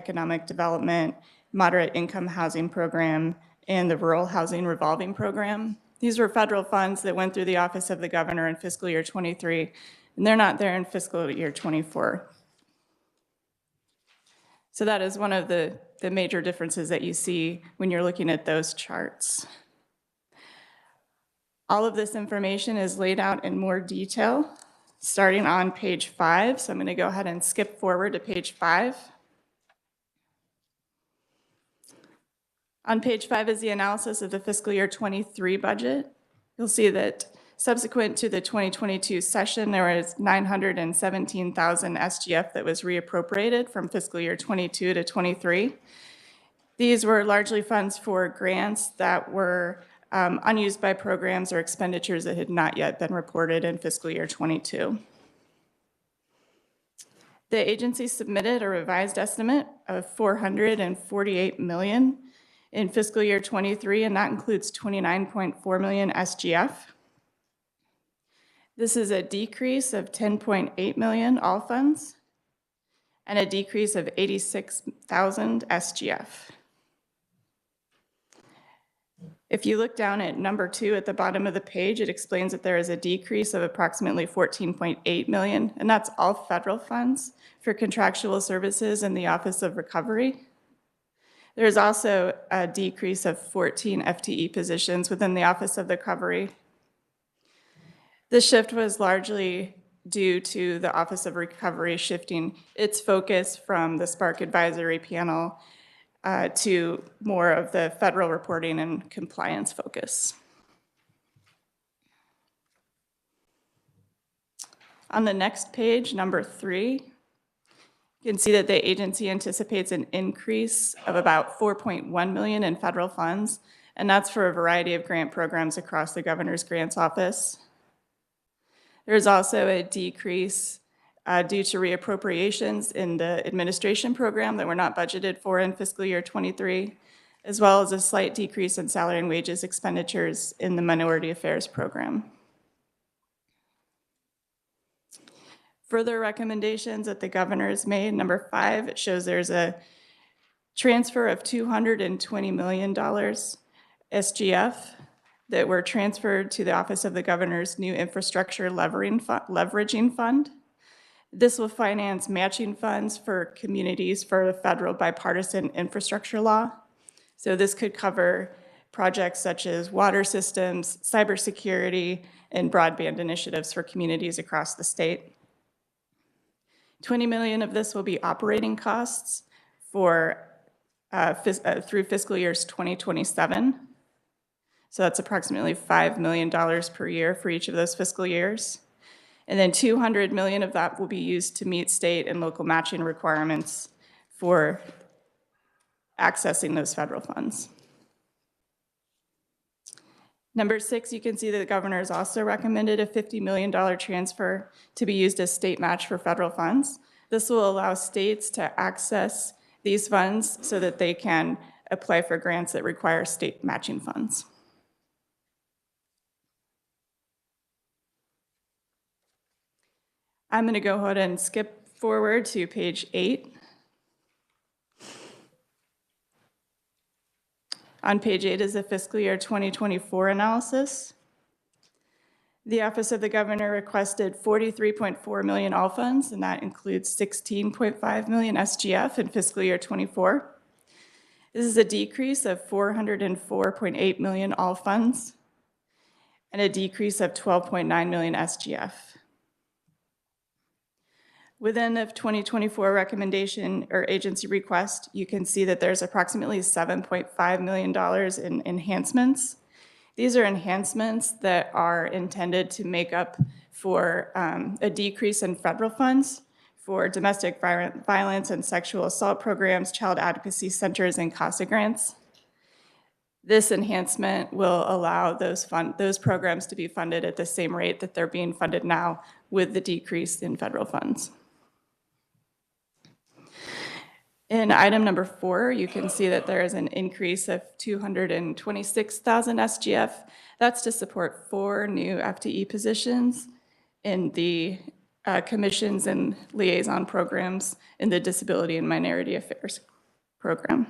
Economic Development, Moderate Income Housing Program, and the Rural Housing Revolving Program. These were federal funds that went through the Office of the Governor in fiscal year 23, and they're not there in fiscal year 24. So that is one of the major differences that you see when you're looking at those charts. All of this information is laid out in more detail, starting on page 5. So I'm going to go ahead and skip forward to page 5. On page 5 is the analysis of the fiscal year 23 budget. You'll see that subsequent to the 2022 session, there was 917,000 SGF that was reappropriated from fiscal year 22 to 23. These were largely funds for grants that were unused by programs or expenditures that had not yet been reported in fiscal year 22. The agency submitted a revised estimate of $448 million in fiscal year 23, and that includes 29.4 million SGF. This is a decrease of 10.8 million all funds and a decrease of 86,000 SGF. If you look down at number 2 at the bottom of the page, it explains that there is a decrease of approximately 14.8 million, and that's all federal funds for contractual services in the Office of Recovery. There's also a decrease of 14 FTE positions within the Office of Recovery. This shift was largely due to the Office of Recovery shifting its focus from the Spark Advisory Panel to more of the federal reporting and compliance focus. On the next page, number 3, you can see that the agency anticipates an increase of about 4.1 million in federal funds, and that's for a variety of grant programs across the Governor's Grants Office. There's also a decrease due to reappropriations in the administration program that were not budgeted for in fiscal year 23, as well as a slight decrease in salary and wages expenditures in the Minority Affairs program. Further recommendations that the governor has made, number 5, it shows there's a transfer of $220 million SGF that were transferred to the Office of the Governor's new Infrastructure Leveraging Fund. This will finance matching funds for communities for the federal bipartisan infrastructure law. So this could cover projects such as water systems, cybersecurity, and broadband initiatives for communities across the state. 20 million of this will be operating costs for through fiscal years 2027. So that's approximately $5 million per year for each of those fiscal years. And then 200 million of that will be used to meet state and local matching requirements for accessing those federal funds. Number 6, you can see that the governor has also recommended a $50 million transfer to be used as state match for federal funds. This will allow states to access these funds so that they can apply for grants that require state matching funds. I'm going to go ahead and skip forward to page 8. On page 8 is the fiscal year 2024 analysis. The Office of the Governor requested 43.4 million all funds, and that includes 16.5 million SGF in fiscal year 24. This is a decrease of 404.8 million all funds and a decrease of 12.9 million SGF. Within the 2024 recommendation or agency request, you can see that there's approximately $7.5 million in enhancements. These are enhancements that are intended to make up for a decrease in federal funds for domestic violence and sexual assault programs, child advocacy centers, and CASA grants. This enhancement will allow those programs to be funded at the same rate that they're being funded now with the decrease in federal funds. In item number 4, you can see that there is an increase of 226,000 SGF. That's to support 4 new FTE positions in the commissions and liaison programs in the Disability and Minority Affairs program.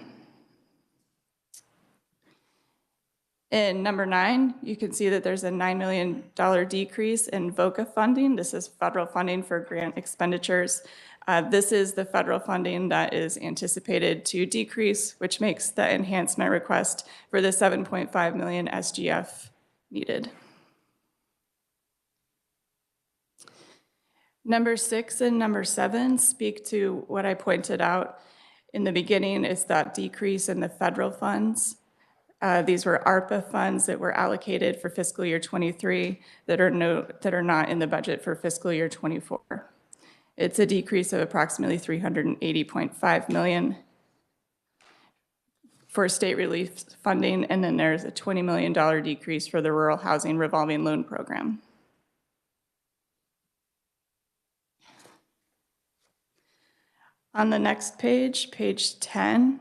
In number 9, you can see that there's a $9 million decrease in VOCA funding. This is federal funding for grant expenditures. This is the federal funding that is anticipated to decrease, which makes the enhancement request for the 7.5 million SGF needed. Number 6 and number 7 speak to what I pointed out in the beginning, is that decrease in the federal funds. These were ARPA funds that were allocated for fiscal year 23 that are not in the budget for fiscal year 24. It's a decrease of approximately $380.5 million for state relief funding, and then there's a $20 million decrease for the Rural Housing Revolving Loan Program. On the next page, page 10,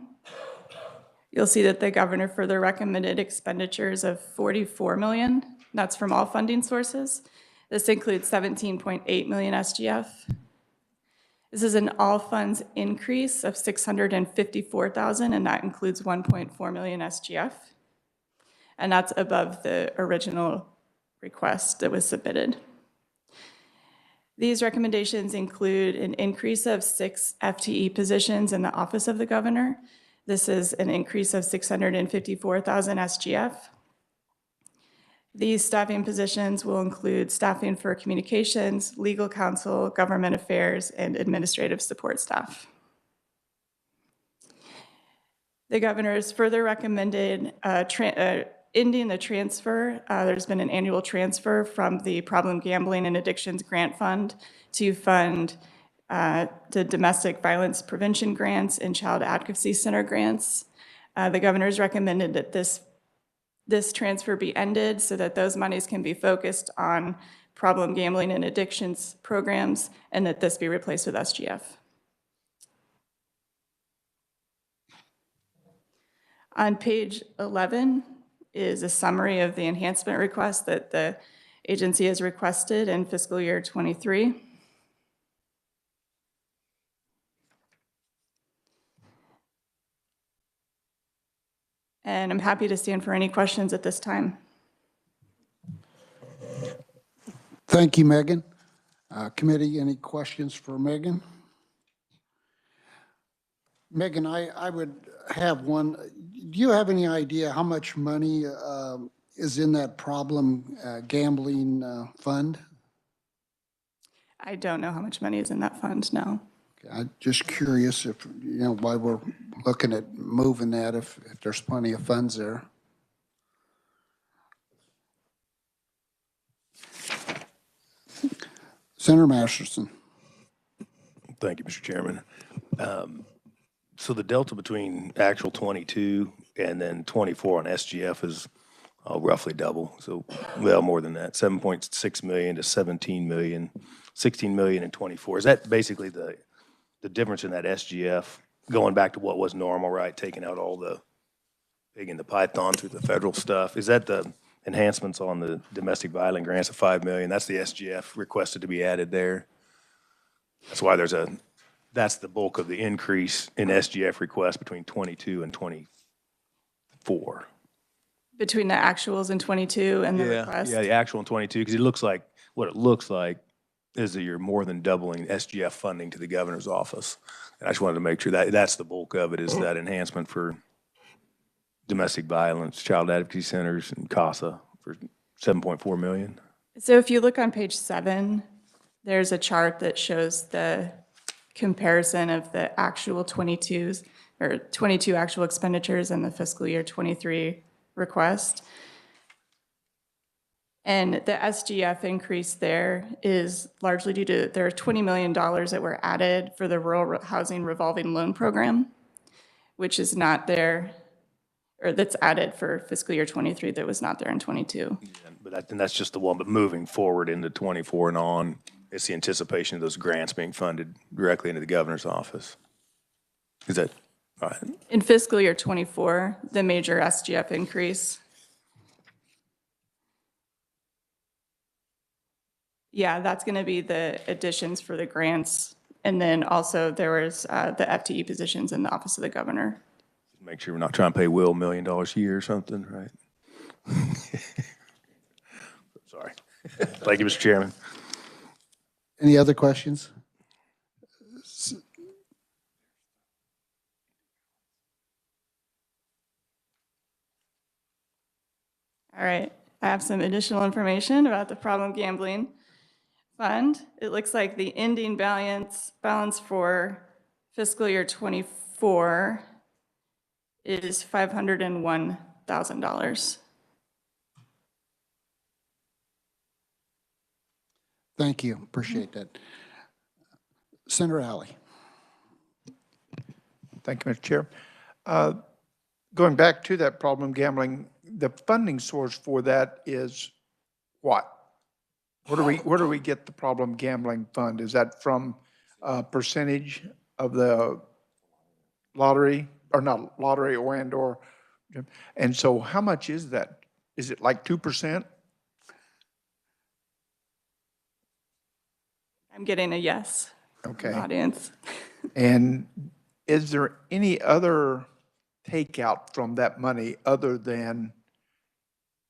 you'll see that the governor further recommended expenditures of $44 million. That's from all funding sources. This includes 17.8 million SGF. This is an all funds increase of 654,000, and that includes 1.4 million SGF. And that's above the original request that was submitted. These recommendations include an increase of 6 FTE positions in the office of the governor. This is an increase of 654,000 SGF. These staffing positions will include staffing for communications, legal counsel, government affairs, and administrative support staff. The governor has further recommended ending the transfer. There's been an annual transfer from the Problem Gambling and Addictions Grant Fund to fund the domestic violence prevention grants and child advocacy center grants. The governor's recommended that this transfer be ended so that those monies can be focused on problem gambling and addictions programs, and that this be replaced with SGF. On page 11 is a summary of the enhancement request that the agency has requested in fiscal year 23. And I'm happy to stand for any questions at this time. Thank you, Megan. Committee, any questions for Megan? Megan, I would have one. Do you have any idea how much money is in that problem gambling fund? I don't know how much money is in that fund, no. I'm just curious if, why we're looking at moving that, if there's plenty of funds there. Senator Masterson. Thank you, Mr. Chairman. So the delta between actual 22 and then 24 on SGF is roughly double. So, well, more than that, 7.6 million to 17 million, 16 million in 24. Is that basically the difference in that SGF going back to what was normal, right? Taking out all the pig in the python through the federal stuff. Is that the enhancements on the domestic violence grants of 5 million? That's the SGF requested to be added there. That's why that's the bulk of the increase in SGF requests between 22 and 24. Between the actuals in 22 and the request? Yeah, the actual in 22, because what it looks like is that you're more than doubling SGF funding to the governor's office. And I just wanted to make sure that that's the bulk of it, is that enhancement for domestic violence, child advocacy centers, and CASA for 7.4 million. So if you look on page 7, there's a chart that shows the comparison of the actual 22s, or 22 actual expenditures and the fiscal year 23 request. And the SGF increase there is largely due to, there are $20 million that were added for the Rural Housing Revolving Loan Program, which is not there, or that's added for fiscal year 23 that was not there in 22. Yeah, but that's just the one, but moving forward into 24 and on, it's the anticipation of those grants being funded directly into the governor's office. Is that all right? In fiscal year 24, the major SGF increase, yeah, that's going to be the additions for the grants And then also there was the FTE positions in the Office of the Governor. Make sure we're not trying to pay Will $1 million a year or something, right? Sorry. Thank you, Mr. Chairman. Any other questions? All right, I have some additional information about the problem gambling fund. It looks like the ending balance for fiscal year '24 is $501,000. Thank you, appreciate that. Senator Alley. Thank you, Mr. Chair. Going back to that problem gambling, the funding source for that is what? Where do we get the problem gambling fund? Is that from a percentage of the lottery, or not lottery or? And so how much is that? Is it like 2%? I'm getting a yes from Okay. the audience. And is there any other takeout from that money other than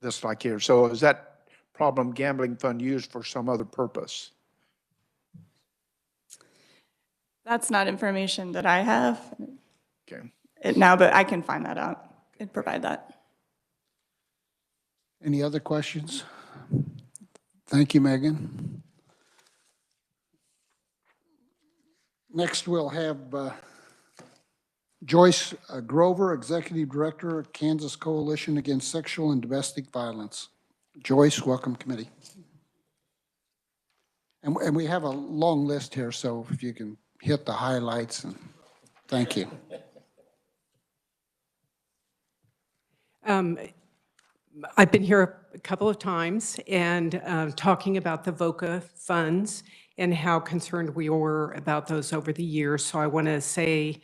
this like here? So is that problem gambling fund used for some other purpose? That's not information that I have Okay. now, but I can find that out and provide that. Any other questions? Thank you, Megan. Next, we'll have Joyce Grover, Executive Director, Kansas Coalition Against Sexual and Domestic Violence. Joyce, welcome, committee. And we have a long list here, so if you can hit the highlights, and thank you. I've been here a couple of times and talking about the VOCA funds and how concerned we were about those over the years. So I want to say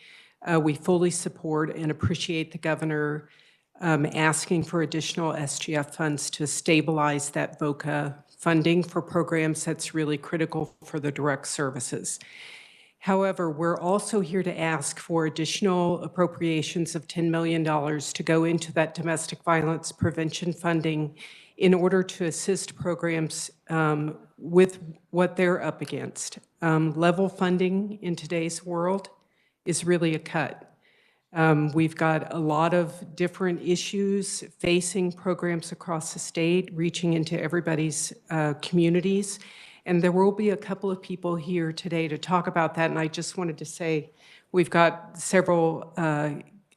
we fully support and appreciate the governor asking for additional SGF funds to stabilize that VOCA funding for programs that's really critical for the direct services. However, we're also here to ask for additional appropriations of $10 million to go into that domestic violence prevention funding in order to assist programs with what they're up against. Level funding in today's world is really a cut. We've got a lot of different issues facing programs across the state, reaching into everybody's communities. And there will be a couple of people here today to talk about that. And I just wanted to say, we've got several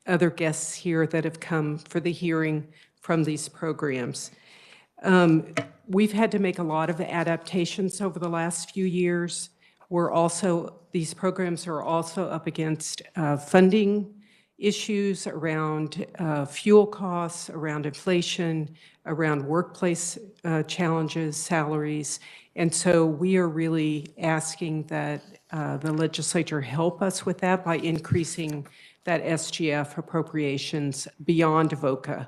other guests here that have come for the hearing from these programs. We've had to make a lot of adaptations over the last few years. These programs are also up against funding issues around fuel costs, around inflation, around workplace challenges, salaries. And so we are really asking that the legislature help us with that by increasing that SGF appropriations beyond VOCA.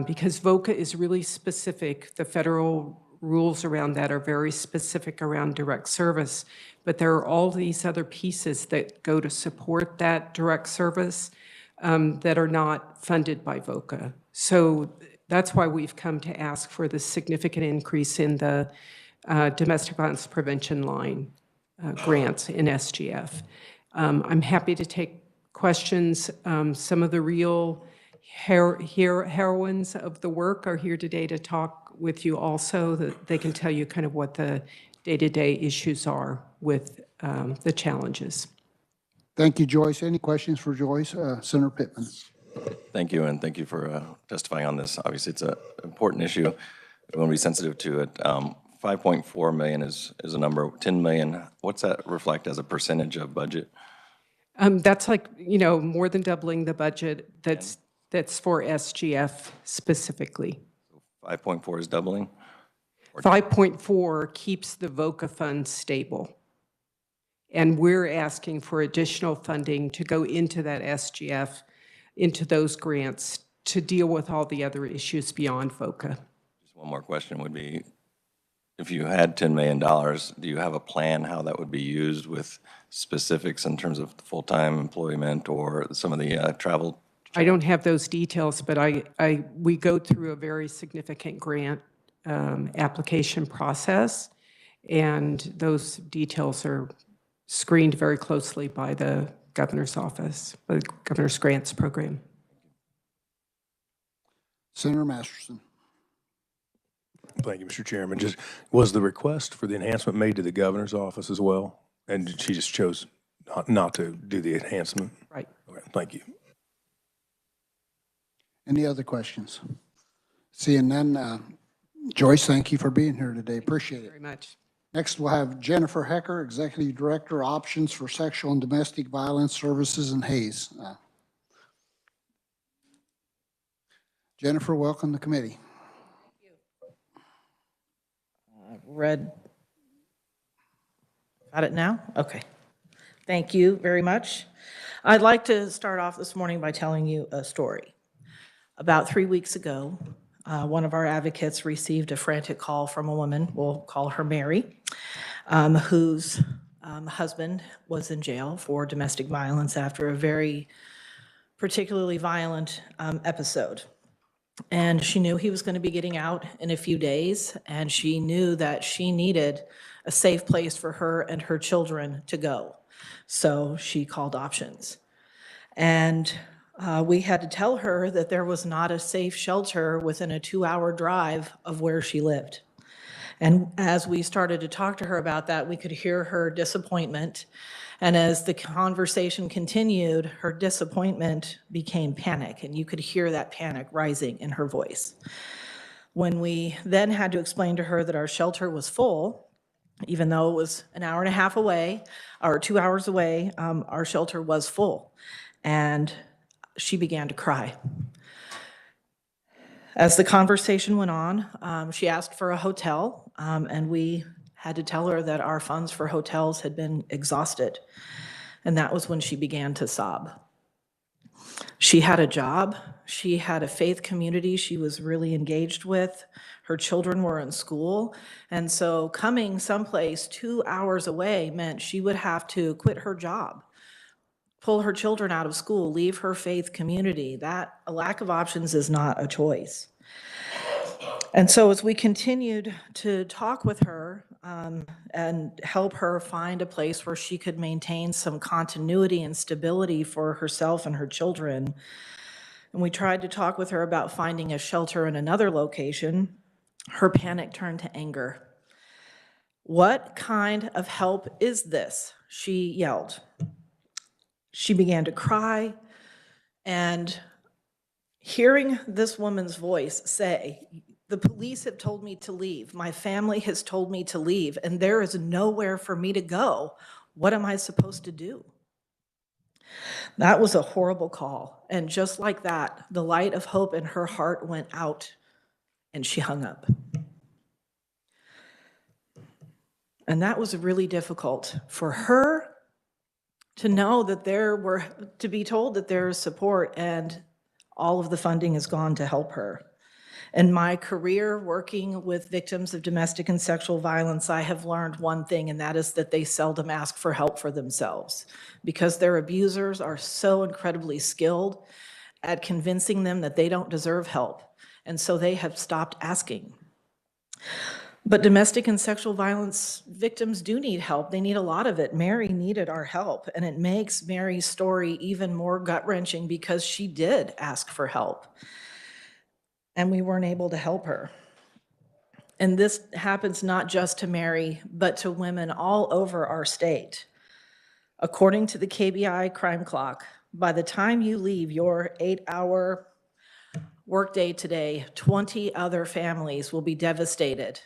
Because VOCA is really specific. The federal rules around that are very specific around direct service, but there are all these other pieces that go to support that direct service that are not funded by VOCA. So that's why we've come to ask for this significant increase in the domestic violence prevention line grants in SGF. I'm happy to take questions. Some of the real heroines of the work are here today to talk with you also, that they can tell you kind of what the day-to-day issues are with the challenges. Thank you, Joyce. Any questions for Joyce? Senator Pittman. Thank you, and thank you for testifying on this. Obviously, it's an important issue. We want to be sensitive to it. 5.4 million is a number. 10 million, what's that reflect as a percentage of budget? That's like, more than doubling the budget that's for SGF specifically. 5.4 is doubling? 5.4 keeps the VOCA fund stable. And we're asking for additional funding to go into that SGF, into those grants, to deal with all the other issues beyond VOCA. Just one more question would be, if you had $10 million, do you have a plan how that would be used with specifics in terms of full-time employment or some of the travel? I don't have those details, but we go through a very significant grant application process, and those details are screened very closely by the governor's office, by the governor's grants program. Senator Masterson. Thank you, Mr. Chairman. Just, was the request for the enhancement made to the governor's office as well? And she just chose not to do the enhancement? Right. Okay, thank you. Any other questions? Seeing none, Joyce, thank you for being here today. Appreciate it. Very much. Next, we'll have Jennifer Hecker, Executive Director, Options for Sexual and Domestic Violence Services in Hayes. Jennifer, welcome to committee. Got it now? Okay. Thank you very much. I'd like to start off this morning by telling you a story. About 3 weeks ago, one of our advocates received a frantic call from a woman, we'll call her Mary, whose husband was in jail for domestic violence after a very particularly violent episode. And she knew he was going to be getting out in a few days, and she knew that she needed a safe place for her and her children to go. So she called Options. And we had to tell her that there was not a safe shelter within a 2-hour drive of where she lived. And as we started to talk to her about that, we could hear her disappointment. And as the conversation continued, her disappointment became panic, and you could hear that panic rising in her voice. When we then had to explain to her that our shelter was full, even though it was an hour and a half away, or 2 hours away, our shelter was full. And she began to cry. As the conversation went on, she asked for a hotel, and we had to tell her that our funds for hotels had been exhausted. And that was when she began to sob. She had a job. She had a faith community she was really engaged with. Her children were in school. And so coming someplace 2 hours away meant she would have to quit her job, pull her children out of school, leave her faith community. That a lack of options is not a choice. And so as we continued to talk with her and help her find a place where she could maintain some continuity and stability for herself and her children, and we tried to talk with her about finding a shelter in another location, her panic turned to anger. "What kind of help is this?" she yelled. She began to cry, and hearing this woman's voice say, "The police have told me to leave. My family has told me to leave, and there is nowhere for me to go. What am I supposed to do?" That was a horrible call. And just like that, the light of hope in her heart went out, and she hung up. And that was really difficult for her to know that to be told that there is support and all of the funding is gone to help her. In my career working with victims of domestic and sexual violence, I have learned one thing, and that is that they seldom ask for help for themselves because their abusers are so incredibly skilled at convincing them that they don't deserve help. And so they have stopped asking. But domestic and sexual violence victims do need help. They need a lot of it. Mary needed our help, and it makes Mary's story even more gut-wrenching because she did ask for help, and we weren't able to help her. And this happens not just to Mary, but to women all over our state. According to the KBI crime clock, by the time you leave your 8-hour workday today, 20 other families will be devastated,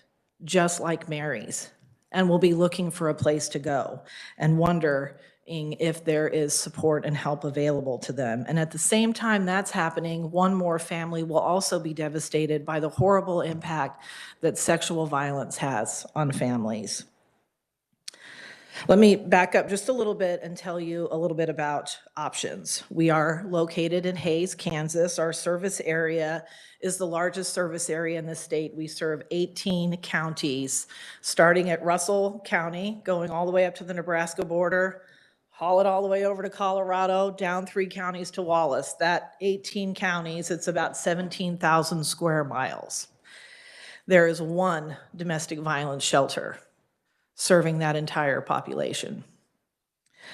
just like Mary's, and will be looking for a place to go and wondering if there is support and help available to them. And at the same time that's happening, one more family will also be devastated by the horrible impact that sexual violence has on families. Let me back up just a little bit and tell you a little bit about options. We are located in Hays, Kansas. Our service area is the largest service area in the state. We serve 18 counties, starting at Russell County, going all the way up to the Nebraska border, haul it all the way over to Colorado, down 3 counties to Wallace. That 18 counties, it's about 17,000 square miles. There is one domestic violence shelter serving that entire population.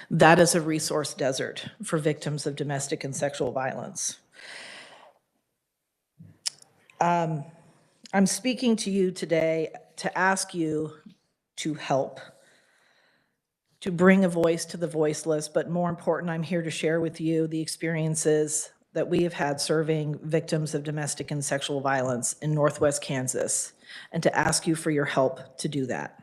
That is a resource desert for victims of domestic and sexual violence. I'm speaking to you today to ask you to help, to bring a voice to the voiceless, but more important, I'm here to share with you the experiences that we have had serving victims of domestic and sexual violence in Northwest Kansas, and to ask you for your help to do that.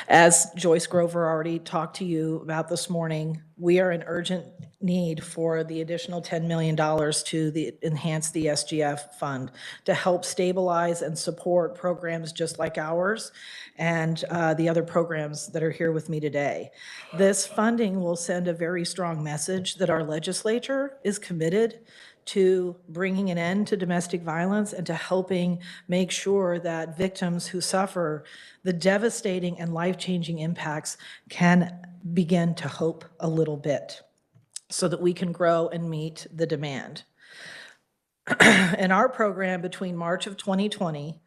As Joyce Grover already talked to you about this morning, we are in urgent need for the additional $10 million to enhance the SGF fund to help stabilize and support programs just like ours and the other programs that are here with me today. This funding will send a very strong message that our legislature is committed to bringing an end to domestic violence and to helping make sure that victims who suffer the devastating and life-changing impacts can begin to hope a little bit so that we can grow and meet the demand. In our program between March of 2020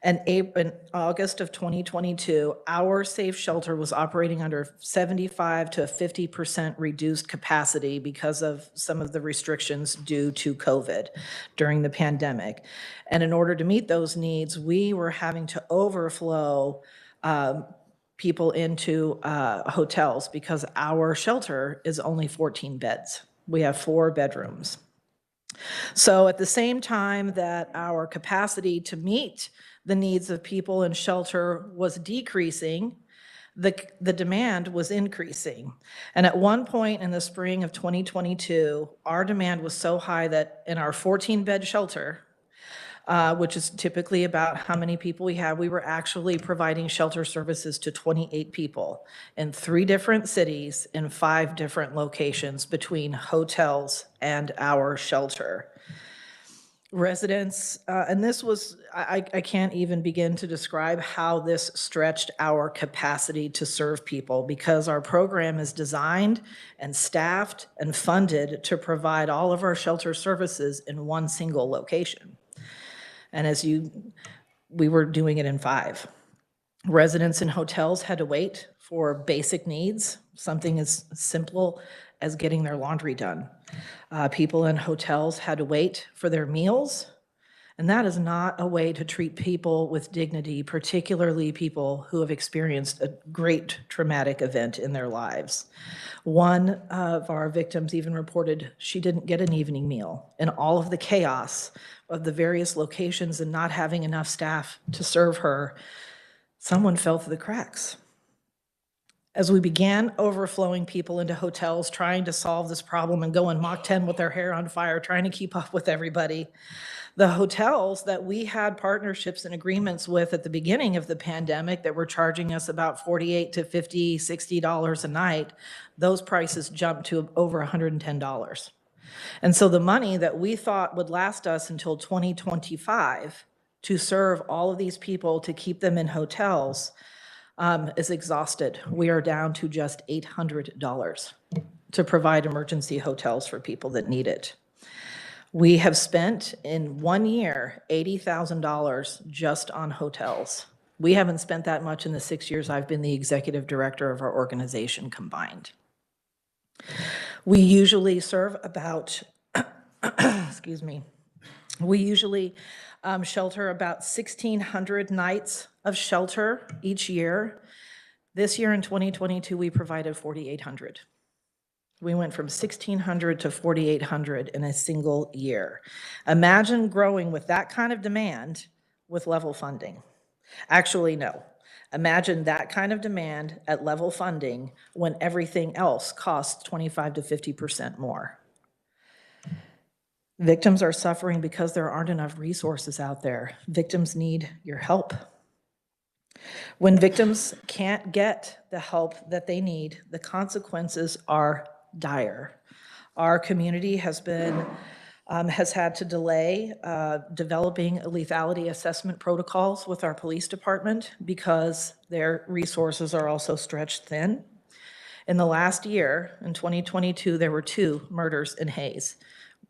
and August of 2022, our safe shelter was operating under 75 to 50% reduced capacity because of some of the restrictions due to COVID during the pandemic. And in order to meet those needs, we were having to overflow people into hotels because our shelter is only 14 beds. We have 4 bedrooms. So at the same time that our capacity to meet the needs of people in shelter was decreasing, the demand was increasing. And at one point in the spring of 2022, our demand was so high that in our 14-bed shelter, which is typically about how many people we have, we were actually providing shelter services to 28 people in 3 different cities in 5 different locations between hotels and our shelter. Residents, and this was, I can't even begin to describe how this stretched our capacity to serve people because our program is designed and staffed and funded to provide all of our shelter services in one single location. And we were doing it in 5. Residents in hotels had to wait for basic needs, something as simple as getting their laundry done. People in hotels had to wait for their meals, and that is not a way to treat people with dignity, particularly people who have experienced a great traumatic event in their lives. One of our victims even reported she didn't get an evening meal, and all of the chaos of the various locations and not having enough staff to serve her, someone fell through the cracks. As we began overflowing people into hotels, trying to solve this problem and going Mach 10 with their hair on fire, trying to keep up with everybody, the hotels that we had partnerships and agreements with at the beginning of the pandemic that were charging us about $48 to $50, $60 a night, those prices jumped to over $110. And so the money that we thought would last us until 2025 to serve all of these people, to keep them in hotels, is exhausted. We are down to just $800 to provide emergency hotels for people that need it. We have spent in 1 year $80,000 just on hotels. We haven't spent that much in the 6 years I've been the executive director of our organization combined. We usually serve about, excuse me, we usually shelter about 1,600 nights of shelter each year. This year in 2022, we provided 4,800. We went from 1,600 to 4,800 in a single year. Imagine growing with that kind of demand with level funding. Actually, no. Imagine that kind of demand at level funding when everything else costs 25 to 50% more. Victims are suffering because there aren't enough resources out there. Victims need your help. When victims can't get the help that they need, the consequences are dire. Our community has had to delay developing lethality assessment protocols with our police department because their resources are also stretched thin. In the last year, in 2022, there were 2 murders in Hayes,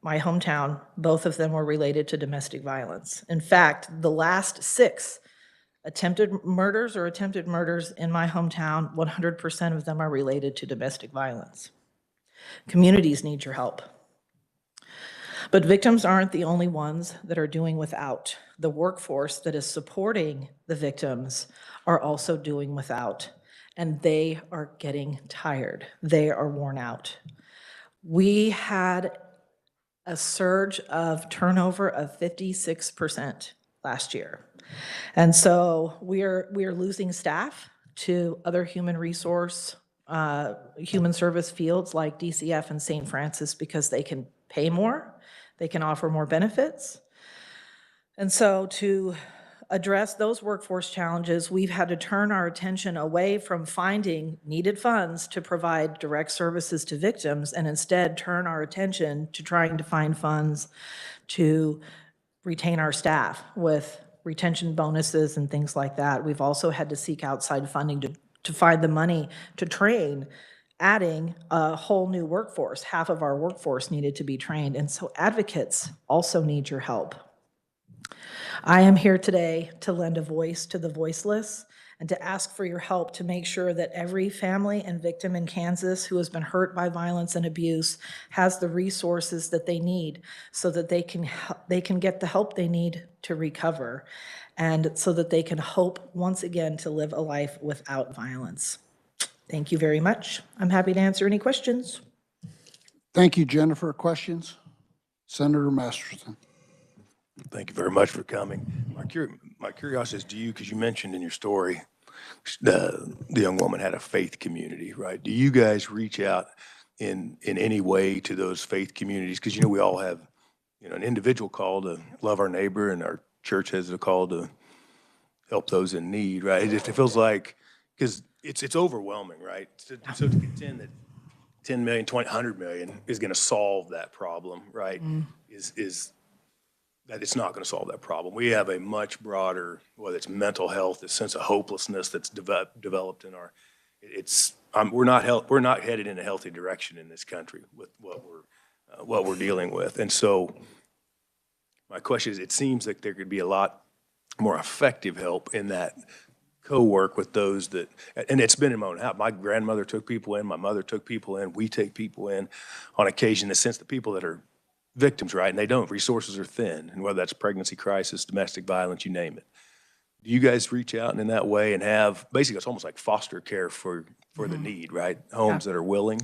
my hometown. Both of them were related to domestic violence. In fact, the last 6 attempted murders in my hometown, 100% of them are related to domestic violence. Communities need your help. But victims aren't the only ones that are doing without. The workforce that is supporting the victims are also doing without, and they are getting tired. They are worn out. We had a surge of turnover of 56% last year. And so we are losing staff to other human service fields like DCF and St. Francis because they can pay more, they can offer more benefits. And so to address those workforce challenges, we've had to turn our attention away from finding needed funds to provide direct services to victims and instead turn our attention to trying to find funds to retain our staff with retention bonuses and things like that. We've also had to seek outside funding to find the money to train, adding a whole new workforce. Half of our workforce needed to be trained. And so advocates also need your help. I am here today to lend a voice to the voiceless and to ask for your help to make sure that every family and victim in Kansas who has been hurt by violence and abuse has the resources that they need so that they can get the help they need to recover and so that they can hope once again to live a life without violence. Thank you very much. I'm happy to answer any questions. Thank you, Jennifer. Questions? Senator Masterson. Thank you very much for coming. My curiosity is, because you mentioned in your story, the young woman had a faith community, right? Do you guys reach out in any way to those faith communities? Because, we all have, an individual call to love our neighbor, and our church has a call to help those in need, right? It feels like, because it's overwhelming, right? So to contend that 10 million, 20, 100 million is going to solve that problem, right? Is that it's not going to solve that problem. We have a much broader, whether it's mental health, a sense of hopelessness that's developed in our. We're not headed in a healthy direction in this country with what we're dealing with. And so, my question is, it seems like there could be a lot more effective help in that co-work with those that, and it's been in my own house. My grandmother took people in, my mother took people in, we take people in on occasion, in the sense that people that are victims, right? And they don't. Resources are thin, and whether that's pregnancy crisis, domestic violence, you name it. Do you guys reach out in that way and have, basically it's almost like foster care for the need, right? Homes that are willing?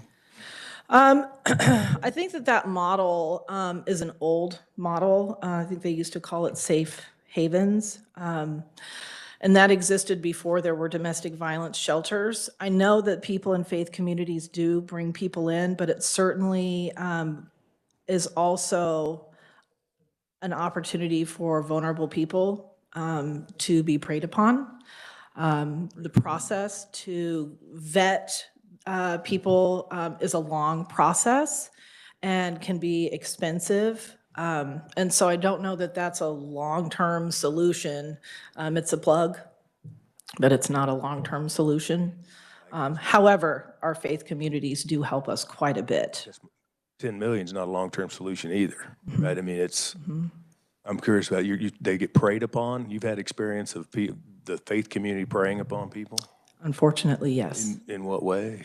I think that model is an old model. I think they used to call it safe havens. And that existed before there were domestic violence shelters. I know that people in faith communities do bring people in, but it certainly is also an opportunity for vulnerable people to be preyed upon. The process to vet people is a long process and can be expensive. And so I don't know that that's a long-term solution. It's a plug, but it's not a long-term solution. However, our faith communities do help us quite a bit. 10 million is not a long-term solution either, right? I mean, I'm curious about they get preyed upon. You've had experience of the faith community preying upon people? Unfortunately, yes. In what way?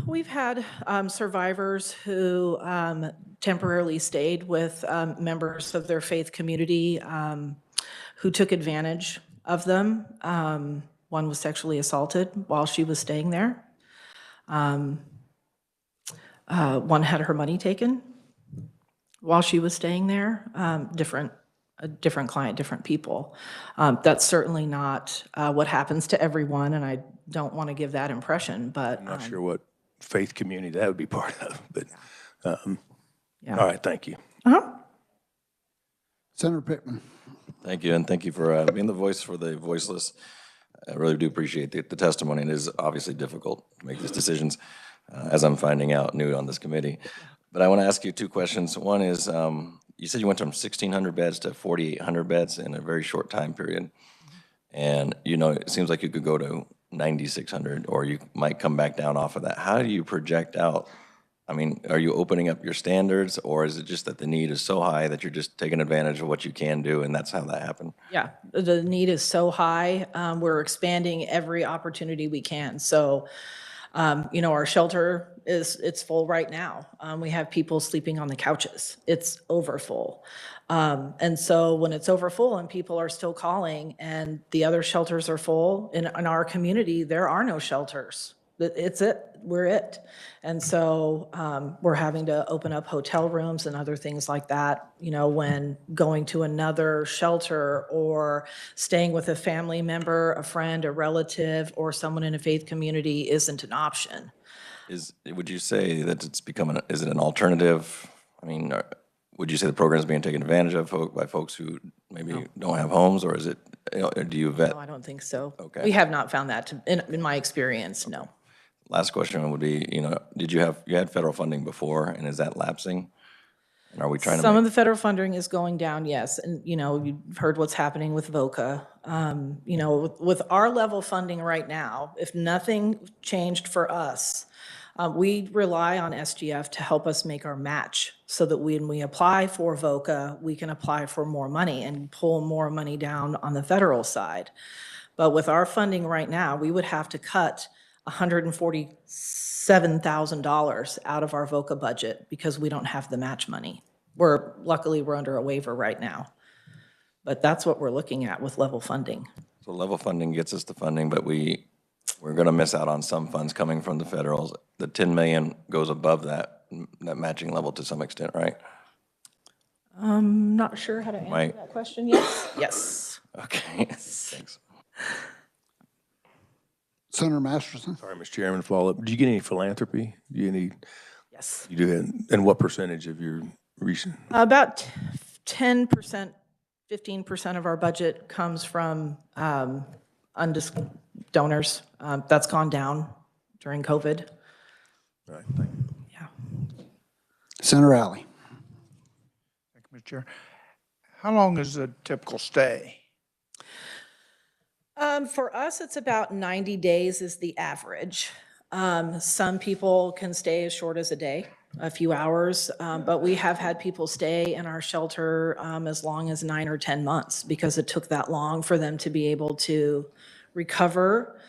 We've had survivors who temporarily stayed with members of their faith community who took advantage of them. One was sexually assaulted while she was staying there. One had her money taken while she was staying there. A different client, different people. That's certainly not what happens to everyone, and I don't want to give that impression, but. I'm not sure what faith community that would be part of, but, yeah. all right, thank you. Senator Pittman. Thank you, and thank you for being the voice for the voiceless. I really do appreciate the testimony. It is obviously difficult to make these decisions, as I'm finding out new on this committee. But I want to ask you two questions. One is, you said you went from 1,600 beds to 4,800 beds in a very short time period. And, you know, it seems like you could go to 9,600, or you might come back down off of that. How do you project out? I mean, are you opening up your standards, or is it just that the need is so high that you're just taking advantage of what you can do, and that's how that happened? Yeah, the need is so high. We're expanding every opportunity we can. So, you know, our shelter it's full right now. We have people sleeping on the couches. It's over full. And so when it's over full and people are still calling and the other shelters are full, in our community, there are no shelters. It's it. We're it. And so we're having to open up hotel rooms and other things like that, you know, when going to another shelter or staying with a family member, a friend, a relative, or someone in a faith community isn't an option. Would you say that it's becoming, is it an alternative? I mean, would you say the program is being taken advantage of by folks who maybe don't have homes, or is it, you know, do you vet? No, I don't think so. Okay. We have not found that in my experience, no. Last question would be, you know, you had federal funding before, and is that lapsing? And are we trying to Some make? of the federal funding is going down, yes. And, you know, you've heard what's happening with VOCA. You know, with our level funding right now, if nothing changed for us, we rely on SGF to help us make our match so that when we apply for VOCA, we can apply for more money and pull more money down on the federal side. But with our funding right now, we would have to cut $147,000 out of our VOCA budget because we don't have the match money. Luckily, we're under a waiver right now. But that's what we're looking at with level funding. So level funding gets us the funding, but we're going to miss out on some funds coming from the federals. The 10 million goes above that matching level to some extent, right? I'm not sure how to answer Right. that question. Yes. Yes. Okay, thanks. Senator Masterson? Sorry, Mr. Chairman, follow up. Do you get any philanthropy? Do you any, Yes. you do, and what percentage of your recent? About 10%, 15% of our budget comes from donors. That's gone down during COVID. All right, thank you. Yeah. Senator Alley? Thank you, Mr. Chair. How long is a typical stay? For us, it's about 90 days is the average. Some people can stay as short as a day, a few hours, but we have had people stay in our shelter as long as 9 or 10 months because it took that long for them to be able to recover,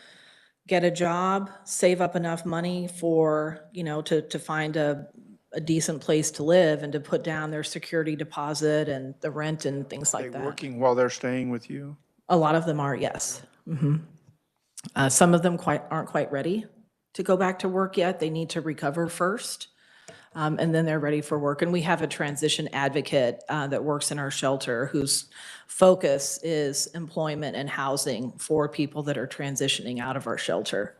get a job, save up enough money for, you know, to find a decent place to live and to put down their security deposit and the rent and things like They that. working while they're staying with you? A lot of them are, yes. Some of them aren't quite ready to go back to work yet. They need to recover first, and then they're ready for work. And we have a transition advocate that works in our shelter whose focus is employment and housing for people that are transitioning out of our shelter.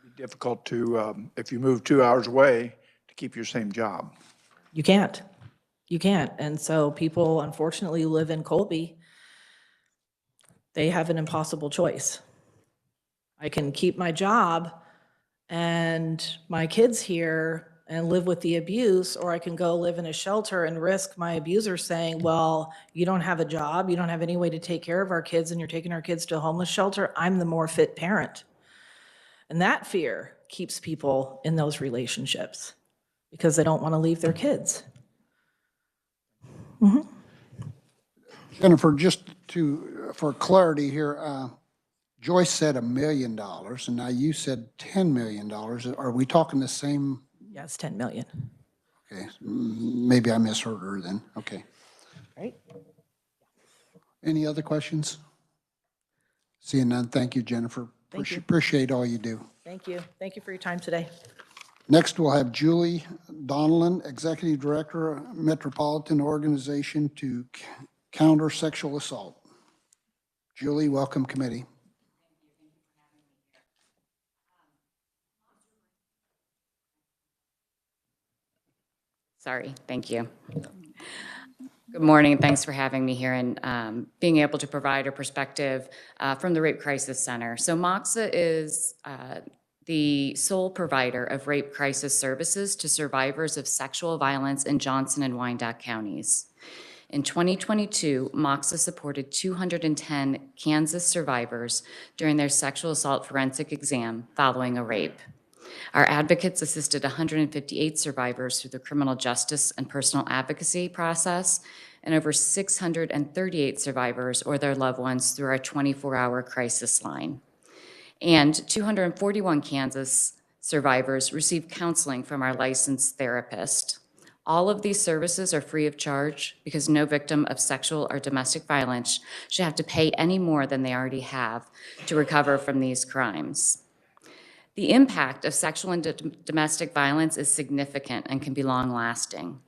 It'd be difficult to, if you move 2 hours away, to keep your same job. You can't. You can't. And so people, unfortunately, who live in Colby, they have an impossible choice. I can keep my job and my kids here and live with the abuse, or I can go live in a shelter and risk my abuser saying, well, you don't have a job, you don't have any way to take care of our kids, and you're taking our kids to a homeless shelter. I'm the more fit parent. And that fear keeps people in those relationships because they don't want to leave their kids. Jennifer, just for clarity here, Joyce said $1 million, and now you said $10 million. Are we talking the same? Yes, 10 million. Okay, maybe I misheard her then. Okay. Right? Any other questions? Seeing none, thank you, Jennifer. Thank you. Appreciate all you do. Thank you. Thank you for your time today. Next, we'll have Julie Donlan, Executive Director, Metropolitan Organization to Counter Sexual Assault. Julie, welcome committee. Sorry, thank you. Good morning. Thanks for having me here and being able to provide a perspective from the Rape Crisis Center. So MOXA is the sole provider of rape crisis services to survivors of sexual violence in Johnson and Wyandotte counties. In 2022, MOXA supported 210 Kansas survivors during their sexual assault forensic exam following a rape. Our advocates assisted 158 survivors through the criminal justice and personal advocacy process, and over 638 survivors or their loved ones through our 24-hour crisis line. And 241 Kansas survivors received counseling from our licensed therapist. All of these services are free of charge because no victim of sexual or domestic violence should have to pay any more than they already have to recover from these crimes. The impact of sexual and domestic violence is significant and can be long-lasting.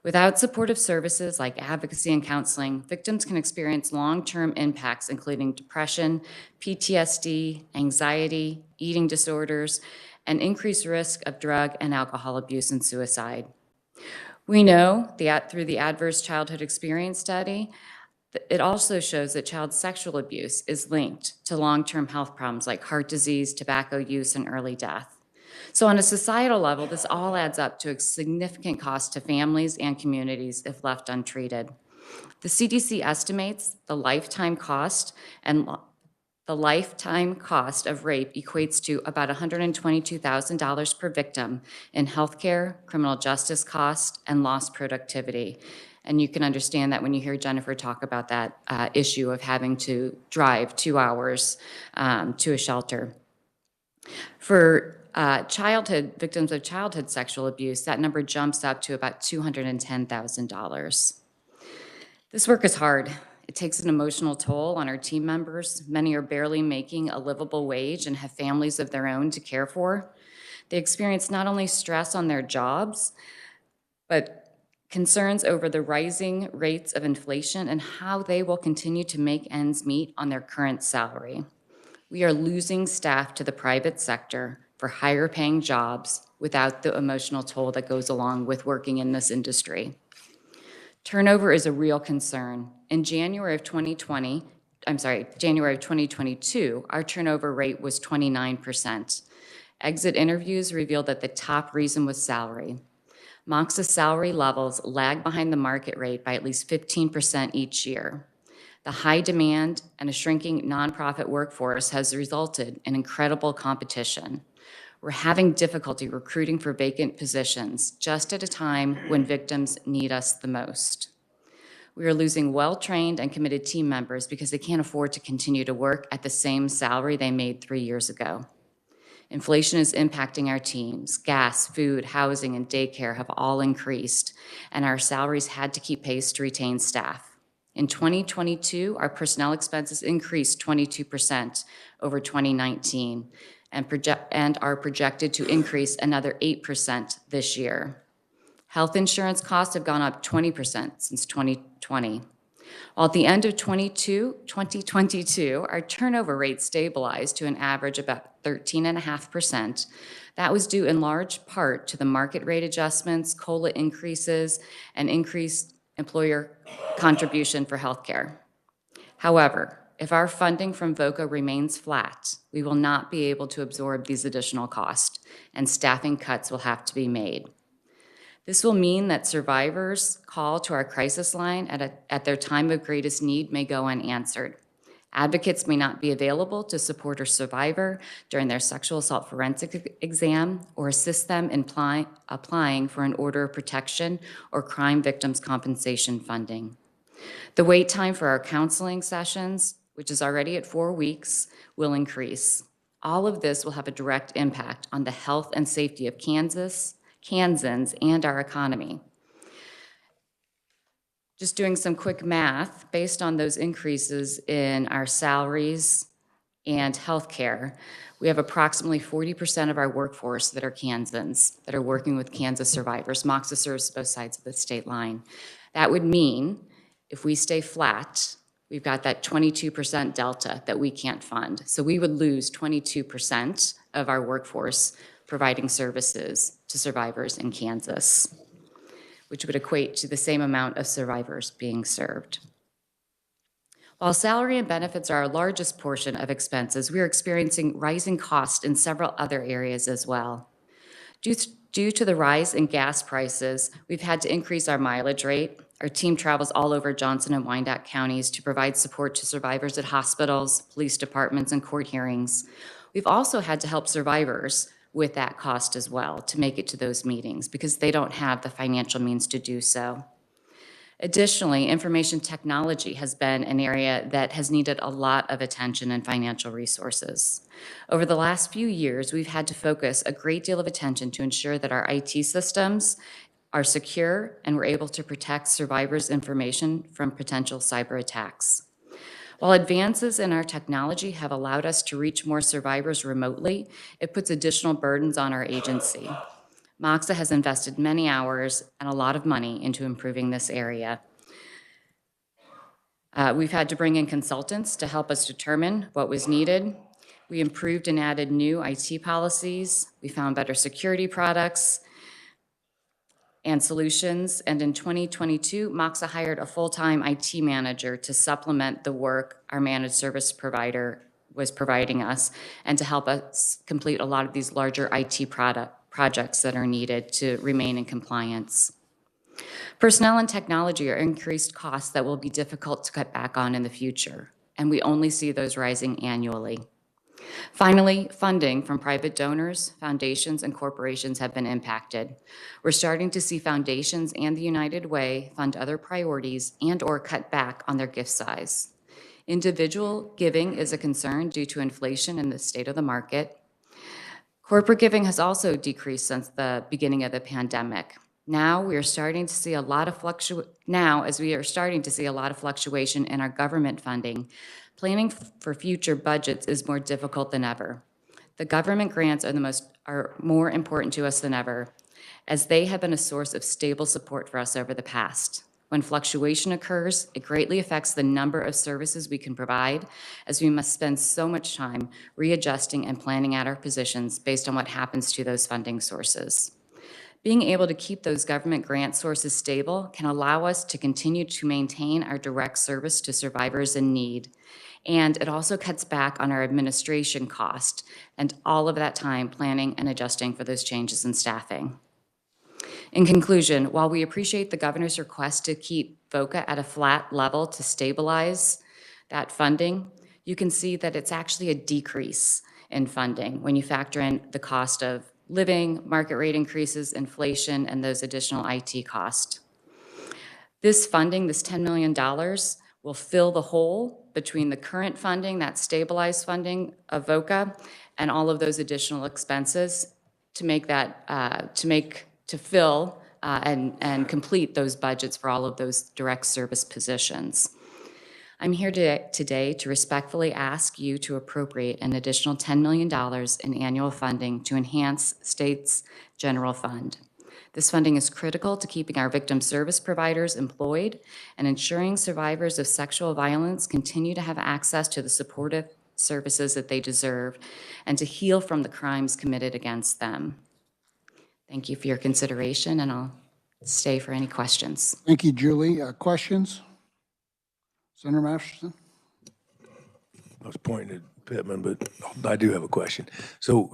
Without supportive services like advocacy and counseling, victims can experience long-term impacts including depression, PTSD, anxiety, eating disorders, and increased risk of drug and alcohol abuse and suicide. We know through the Adverse Childhood Experience Study, it also shows that child sexual abuse is linked to long-term health problems like heart disease, tobacco use, and early death. So on a societal level, this all adds up to a significant cost to families and communities if left untreated. The CDC estimates the lifetime cost of rape equates to about $122,000 per victim in healthcare, criminal justice cost, and lost productivity. And you can understand that when you hear Jennifer talk about that issue of having to drive 2 hours to a shelter. For victims of childhood sexual abuse, that number jumps up to about $210,000. This work is hard. It takes an emotional toll on our team members. Many are barely making a livable wage and have families of their own to care for. They experience not only stress on their jobs, but concerns over the rising rates of inflation and how they will continue to make ends meet on their current salary. We are losing staff to the private sector for higher paying jobs without the emotional toll that goes along with working in this industry. Turnover is a real concern. In January of 2022, our turnover rate was 29%. Exit interviews revealed that the top reason was salary. MOXA's salary levels lag behind the market rate by at least 15% each year. The high demand and a shrinking nonprofit workforce has resulted in incredible competition. We're having difficulty recruiting for vacant positions just at a time when victims need us the most. We are losing well-trained and committed team members because they can't afford to continue to work at the same salary they made 3 years ago. Inflation is impacting our teams. Gas, food, housing, and daycare have all increased, and our salaries had to keep pace to retain staff. In 2022, our personnel expenses increased 22% over 2019 and are projected to increase another 8% this year. Health insurance costs have gone up 20% since 2020. While at the end of 2022, our turnover rate stabilized to an average about 13.5%. That was due in large part to the market rate adjustments, COLA increases, and increased employer contribution for healthcare. However, if our funding from VOCA remains flat, we will not be able to absorb these additional costs, and staffing cuts will have to be made. This will mean that survivors' call to our crisis line at their time of greatest need may go unanswered. Advocates may not be available to support a survivor during their sexual assault forensic exam or assist them in applying for an order of protection or crime victims compensation funding. The wait time for our counseling sessions, which is already at 4 weeks, will increase. All of this will have a direct impact on the health and safety of Kansans, and our economy. Just doing some quick math, based on those increases in our salaries and healthcare, we have approximately 40% of our workforce that are Kansans, that are working with Kansas survivors. MOXA serves both sides of the state line. That would mean if we stay flat, we've got that 22% delta that we can't fund. So we would lose 22% of our workforce providing services to survivors in Kansas. which would equate to the same amount of survivors being served. While salary and benefits are our largest portion of expenses, we are experiencing rising costs in several other areas as well. Due to the rise in gas prices, we've had to increase our mileage rate. Our team travels all over Johnson and Wyandotte counties to provide support to survivors at hospitals, police departments, and court hearings. We've also had to help survivors with that cost as well to make it to those meetings because they don't have the financial means to do so. Additionally, information technology has been an area that has needed a lot of attention and financial resources. Over the last few years, we've had to focus a great deal of attention to ensure that our IT systems are secure and we're able to protect survivors' information from potential cyber attacks. While advances in our technology have allowed us to reach more survivors remotely, it puts additional burdens on our agency. MOXA has invested many hours and a lot of money into improving this area. We've had to bring in consultants to help us determine what was needed. We improved and added new IT policies. We found better security products and solutions. And in 2022, MOXA hired a full-time IT manager to supplement the work our managed service provider was providing us and to help us complete a lot of these larger IT projects that are needed to remain in compliance. Personnel and technology are increased costs that will be difficult to cut back on in the future, and we only see those rising annually. Finally, funding from private donors, foundations, and corporations have been impacted. We're starting to see foundations and the United Way fund other priorities and/or cut back on their gift size. Individual giving is a concern due to inflation in the state of the market. Corporate giving has also decreased since the beginning of the pandemic. Now, as we are starting to see a lot of fluctuation in our government funding, planning for future budgets is more difficult than ever. The government grants are more important to us than ever, as they have been a source of stable support for us over the past. When fluctuation occurs, it greatly affects the number of services we can provide, as we must spend so much time readjusting and planning out our positions based on what happens to those funding sources. Being able to keep those government grant sources stable can allow us to continue to maintain our direct service to survivors in need. And it also cuts back on our administration cost and all of that time planning and adjusting for those changes in staffing. In conclusion, while we appreciate the governor's request to keep VOCA at a flat level to stabilize that funding, you can see that it's actually a decrease in funding when you factor in the cost of living, market rate increases, inflation, and those additional IT costs. This funding, this $10 million, will fill the hole between the current funding, that stabilized funding of VOCA, and all of those additional expenses to make that, to fill and complete those budgets for all of those direct service positions. I'm here today to respectfully ask you to appropriate an additional $10 million in annual funding to enhance state's general fund. This funding is critical to keeping our victim service providers employed and ensuring survivors of sexual violence continue to have access to the supportive services that they deserve and to heal from the crimes committed against them. Thank you for your consideration, and I'll stay for any questions. Thank you, Julie. Questions? Senator Masterson? I was pointing at Pittman, but I do have a question. So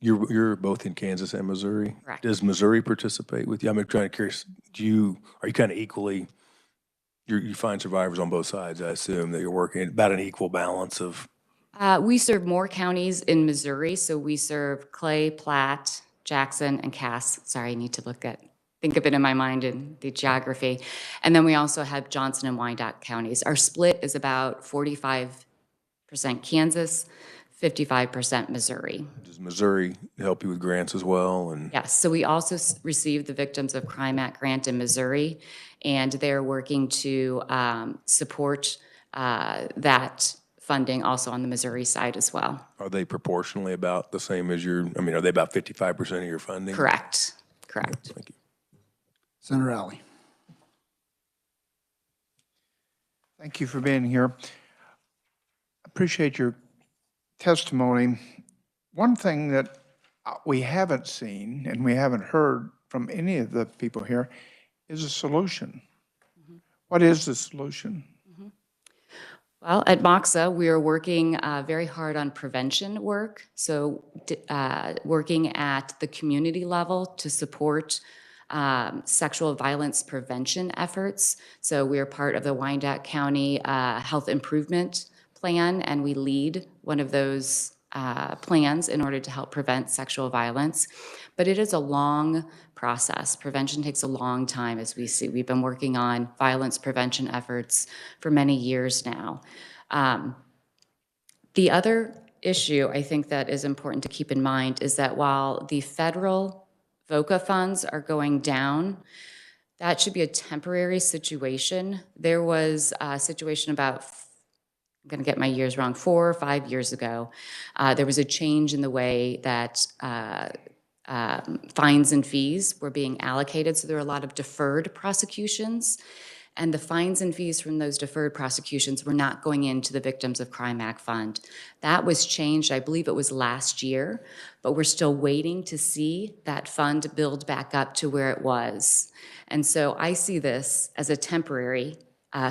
you're both in Kansas and Missouri? Correct. Does Missouri participate with you? I'm kind of curious, are you kind of equally, you find survivors on both sides, I assume, that you're working about an equal balance of? We serve more counties in Missouri, so we serve Clay, Platte, Jackson, and Cass. Sorry, I need to think of it in my mind in the geography. And then we also have Johnson and Wyandotte counties. Our split is about 45% Kansas, 55% Missouri. Does Missouri help you with grants as well? And yes, so we also receive the Victims of Crime Act grant in Missouri, and they're working to support that funding also on the Missouri side as well. Are they proportionally about the same as are they about 55% of your funding? Correct. Thank you. Senator Alley. Thank you for being here. Appreciate your testimony. One thing that we haven't seen and we haven't heard from any of the people here is a solution. What is the solution? Well, at Moxa, we are working very hard on prevention work. So working at the community level to support sexual violence prevention efforts. So we are part of the Wyandotte County Health Improvement Plan, and we lead one of those plans in order to help prevent sexual violence. But it is a long process. Prevention takes a long time, as we see. We've been working on violence prevention efforts for many years now. The other issue I think that is important to keep in mind is that while the federal VOCA funds are going down, that should be a temporary situation. There was a situation about, I'm going to get my years wrong, 4 or 5 years ago. There was a change in the way that fines and fees were being allocated. So there were a lot of deferred prosecutions. And the fines and fees from those deferred prosecutions were not going into the Victims of Crime Act Fund. That was changed, I believe it was last year, but we're still waiting to see that fund build back up to where it was. And so I see this as a temporary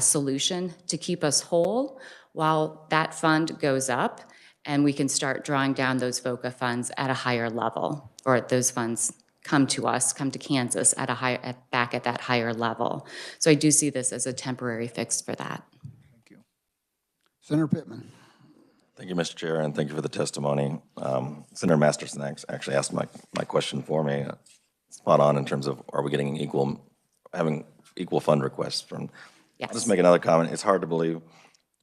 solution to keep us whole while that fund goes up and we can start drawing down those VOCA funds at a higher level, or those funds come to us, come to Kansas at back at that higher level. So I do see this as a temporary fix for that. Thank you. Senator Pittman. Thank you, Mr. Chair, and thank you for the testimony. Senator Masterson actually asked my question for me. Spot on in terms of, are we getting having equal fund requests from? Yes. I'll just make another comment. It's hard to believe,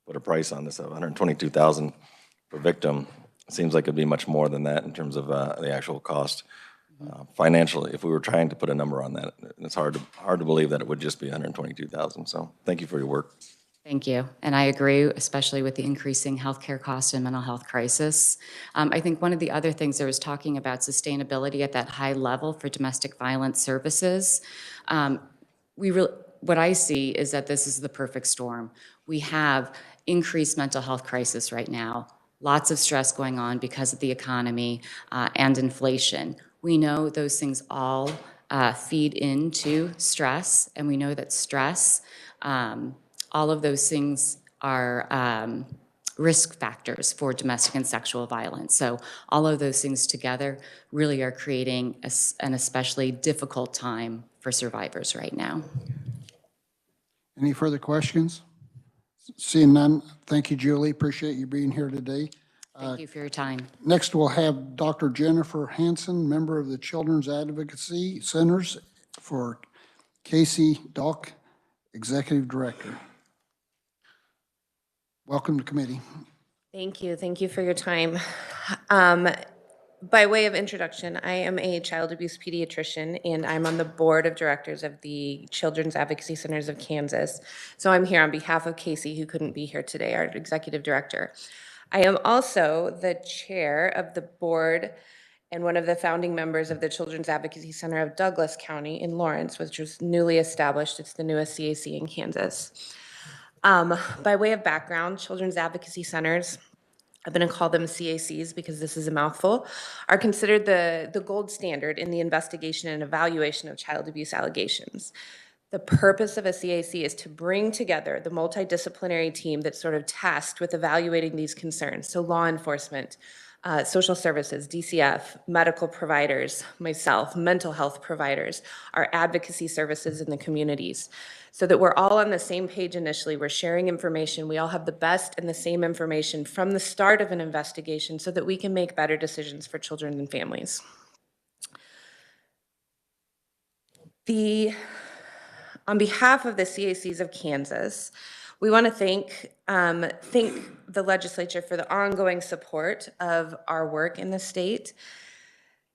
put a price on this of $122,000 per victim. It seems like it'd be much more than that in terms of the actual cost. Financially, if we were trying to put a number on that, it's hard to believe that it would just be $122,000. So thank you for your work. Thank you. And I agree, especially with the increasing healthcare cost and mental health crisis. I think one of the other things I was talking about sustainability at that high level for domestic violence services. What I see is that this is the perfect storm. We have increased mental health crisis right now, lots of stress going on because of the economy and inflation. We know those things all feed into stress, and we know that stress, all of those things are risk factors for domestic and sexual violence. So all of those things together really are creating an especially difficult time for survivors right now. Any further questions? Seeing none, thank you, Julie. Appreciate you being here today. Thank you for your time. Next, we'll have Dr. Jennifer Hansen, member of the Children's Advocacy Centers for ks.gov, Executive Director. Welcome to committee. Thank you. Thank you for your time. By way of introduction, I am a child abuse pediatrician, and I'm on the board of directors of the Children's Advocacy Centers of Kansas. So I'm here on behalf of Casey, who couldn't be here today, our executive director. I am also the chair of the board and one of the founding members of the Children's Advocacy Center of Douglas County in Lawrence, which was newly established. It's the newest CAC in Kansas. By way of background, Children's Advocacy Centers, I'm going to call them CACs because this is a mouthful, are considered the gold standard in the investigation and evaluation of child abuse allegations. The purpose of a CAC is to bring together the multidisciplinary team that's sort of tasked with evaluating these concerns. So law enforcement, social services, DCF, medical providers, myself, mental health providers, our advocacy services in the communities, so that we're all on the same page initially. We're sharing information. We all have the best and the same information from the start of an investigation so that we can make better decisions for children and families. On behalf of the CACs of Kansas, we want to thank the legislature for the ongoing support of our work in the state.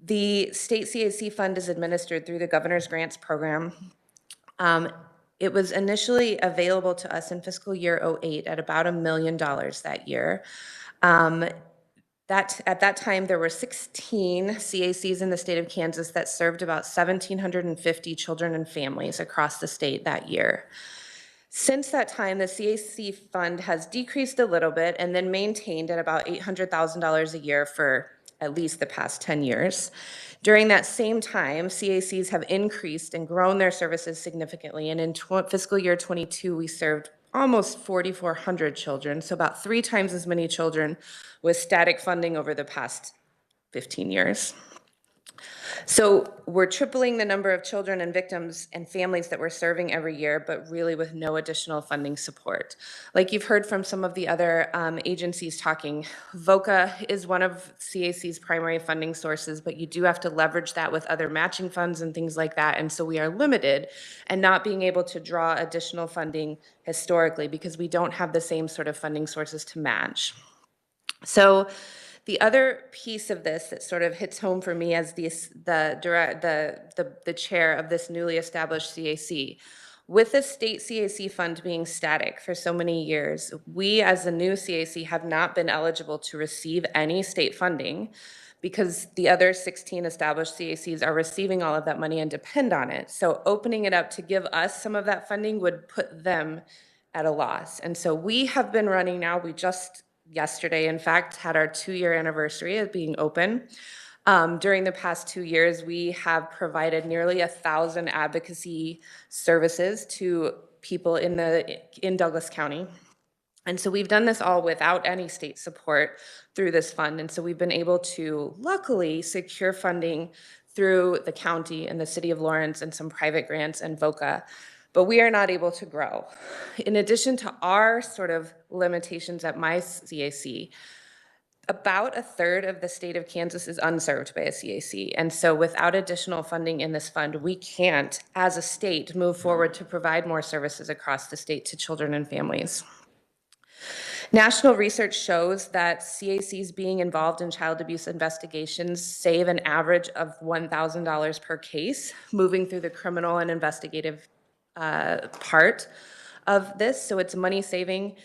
The state CAC fund is administered through the Governor's Grants Program. It was initially available to us in fiscal year 08 at about $1 million that year. At that time, there were 16 CACs in the state of Kansas that served about 1,750 children and families across the state that year. Since that time, the CAC fund has decreased a little bit and then maintained at about $800,000 a year for at least the past 10 years. During that same time, CACs have increased and grown their services significantly. And in fiscal year 22, we served almost 4,400 children, so about 3 times as many children with static funding over the past 15 years. So we're tripling the number of children and victims and families that we're serving every year, but really with no additional funding support. Like you've heard from some of the other agencies talking, VOCA is one of CAC's primary funding sources, but you do have to leverage that with other matching funds and things like that. And so we are limited and not being able to draw additional funding historically because we don't have the same sort of funding sources to match. So the other piece of this that sort of hits home for me as the chair of this newly established CAC, with the state CAC fund being static for so many years, we as a new CAC have not been eligible to receive any state funding because the other 16 established CACs are receiving all of that money and depend on it. So opening it up to give us some of that funding would put them at a loss. And so we have been running now, we just yesterday, in fact, had our 2-year anniversary of being open. During the past 2 years, we have provided nearly 1,000 advocacy services to people in Douglas County. And so we've done this all without any state support through this fund. And so we've been able to luckily secure funding through the county and the city of Lawrence and some private grants and VOCA. But we are not able to grow. In addition to our sort of limitations at my CAC, about 1/3 of the state of Kansas is unserved by a CAC. And so without additional funding in this fund, we can't, as a state, move forward to provide more services across the state to children and families. National research shows that CACs being involved in child abuse investigations save an average of $1,000 per case, moving through the criminal and investigative part of this, so it's money saving.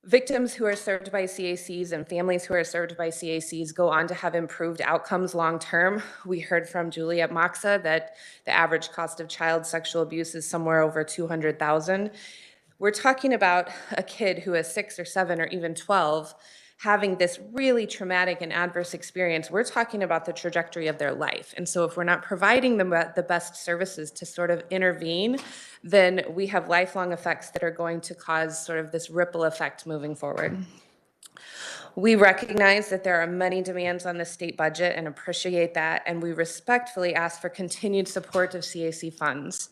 Victims who are served by CACs and families who are served by CACs go on to have improved outcomes long term. We heard from Julie at Moxa that the average cost of child sexual abuse is somewhere over $200,000. We're talking about a kid who is 6 or 7 or even 12 having this really traumatic and adverse experience. We're talking about the trajectory of their life. And so if we're not providing them the best services to sort of intervene, then we have lifelong effects that are going to cause sort of this ripple effect moving forward. We recognize that there are many demands on the state budget and appreciate that, and we respectfully ask for continued support of CAC funds.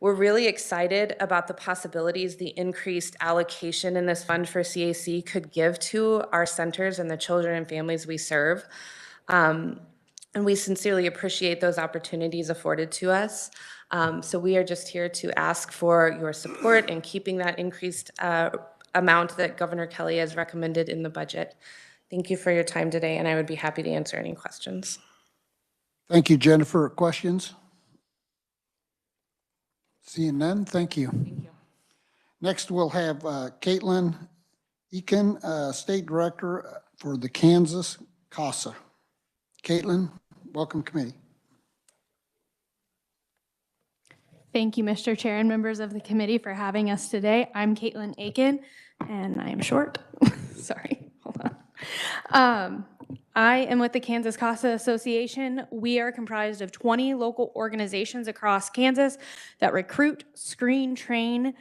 We're really excited about the possibilities the increased allocation in this fund for CAC could give to our centers and the children and families we serve. And we sincerely appreciate those opportunities afforded to us. So we are just here to ask for your support in keeping that increased amount that Governor Kelly has recommended in the budget. Thank you for your time today, and I would be happy to answer any questions. Thank you, Jennifer. Questions? Seeing none, thank you. Thank you. Next, we'll have Caitlin Eakin, State Director for the Kansas CASA. Caitlin, welcome committee. Thank you, Mr. Chair and members of the committee for having us today. I'm Caitlin Aiken, and I am short. Sorry, hold on. I am with the Kansas CASA Association. We are comprised of 20 local organizations across Kansas that recruit, screen, train,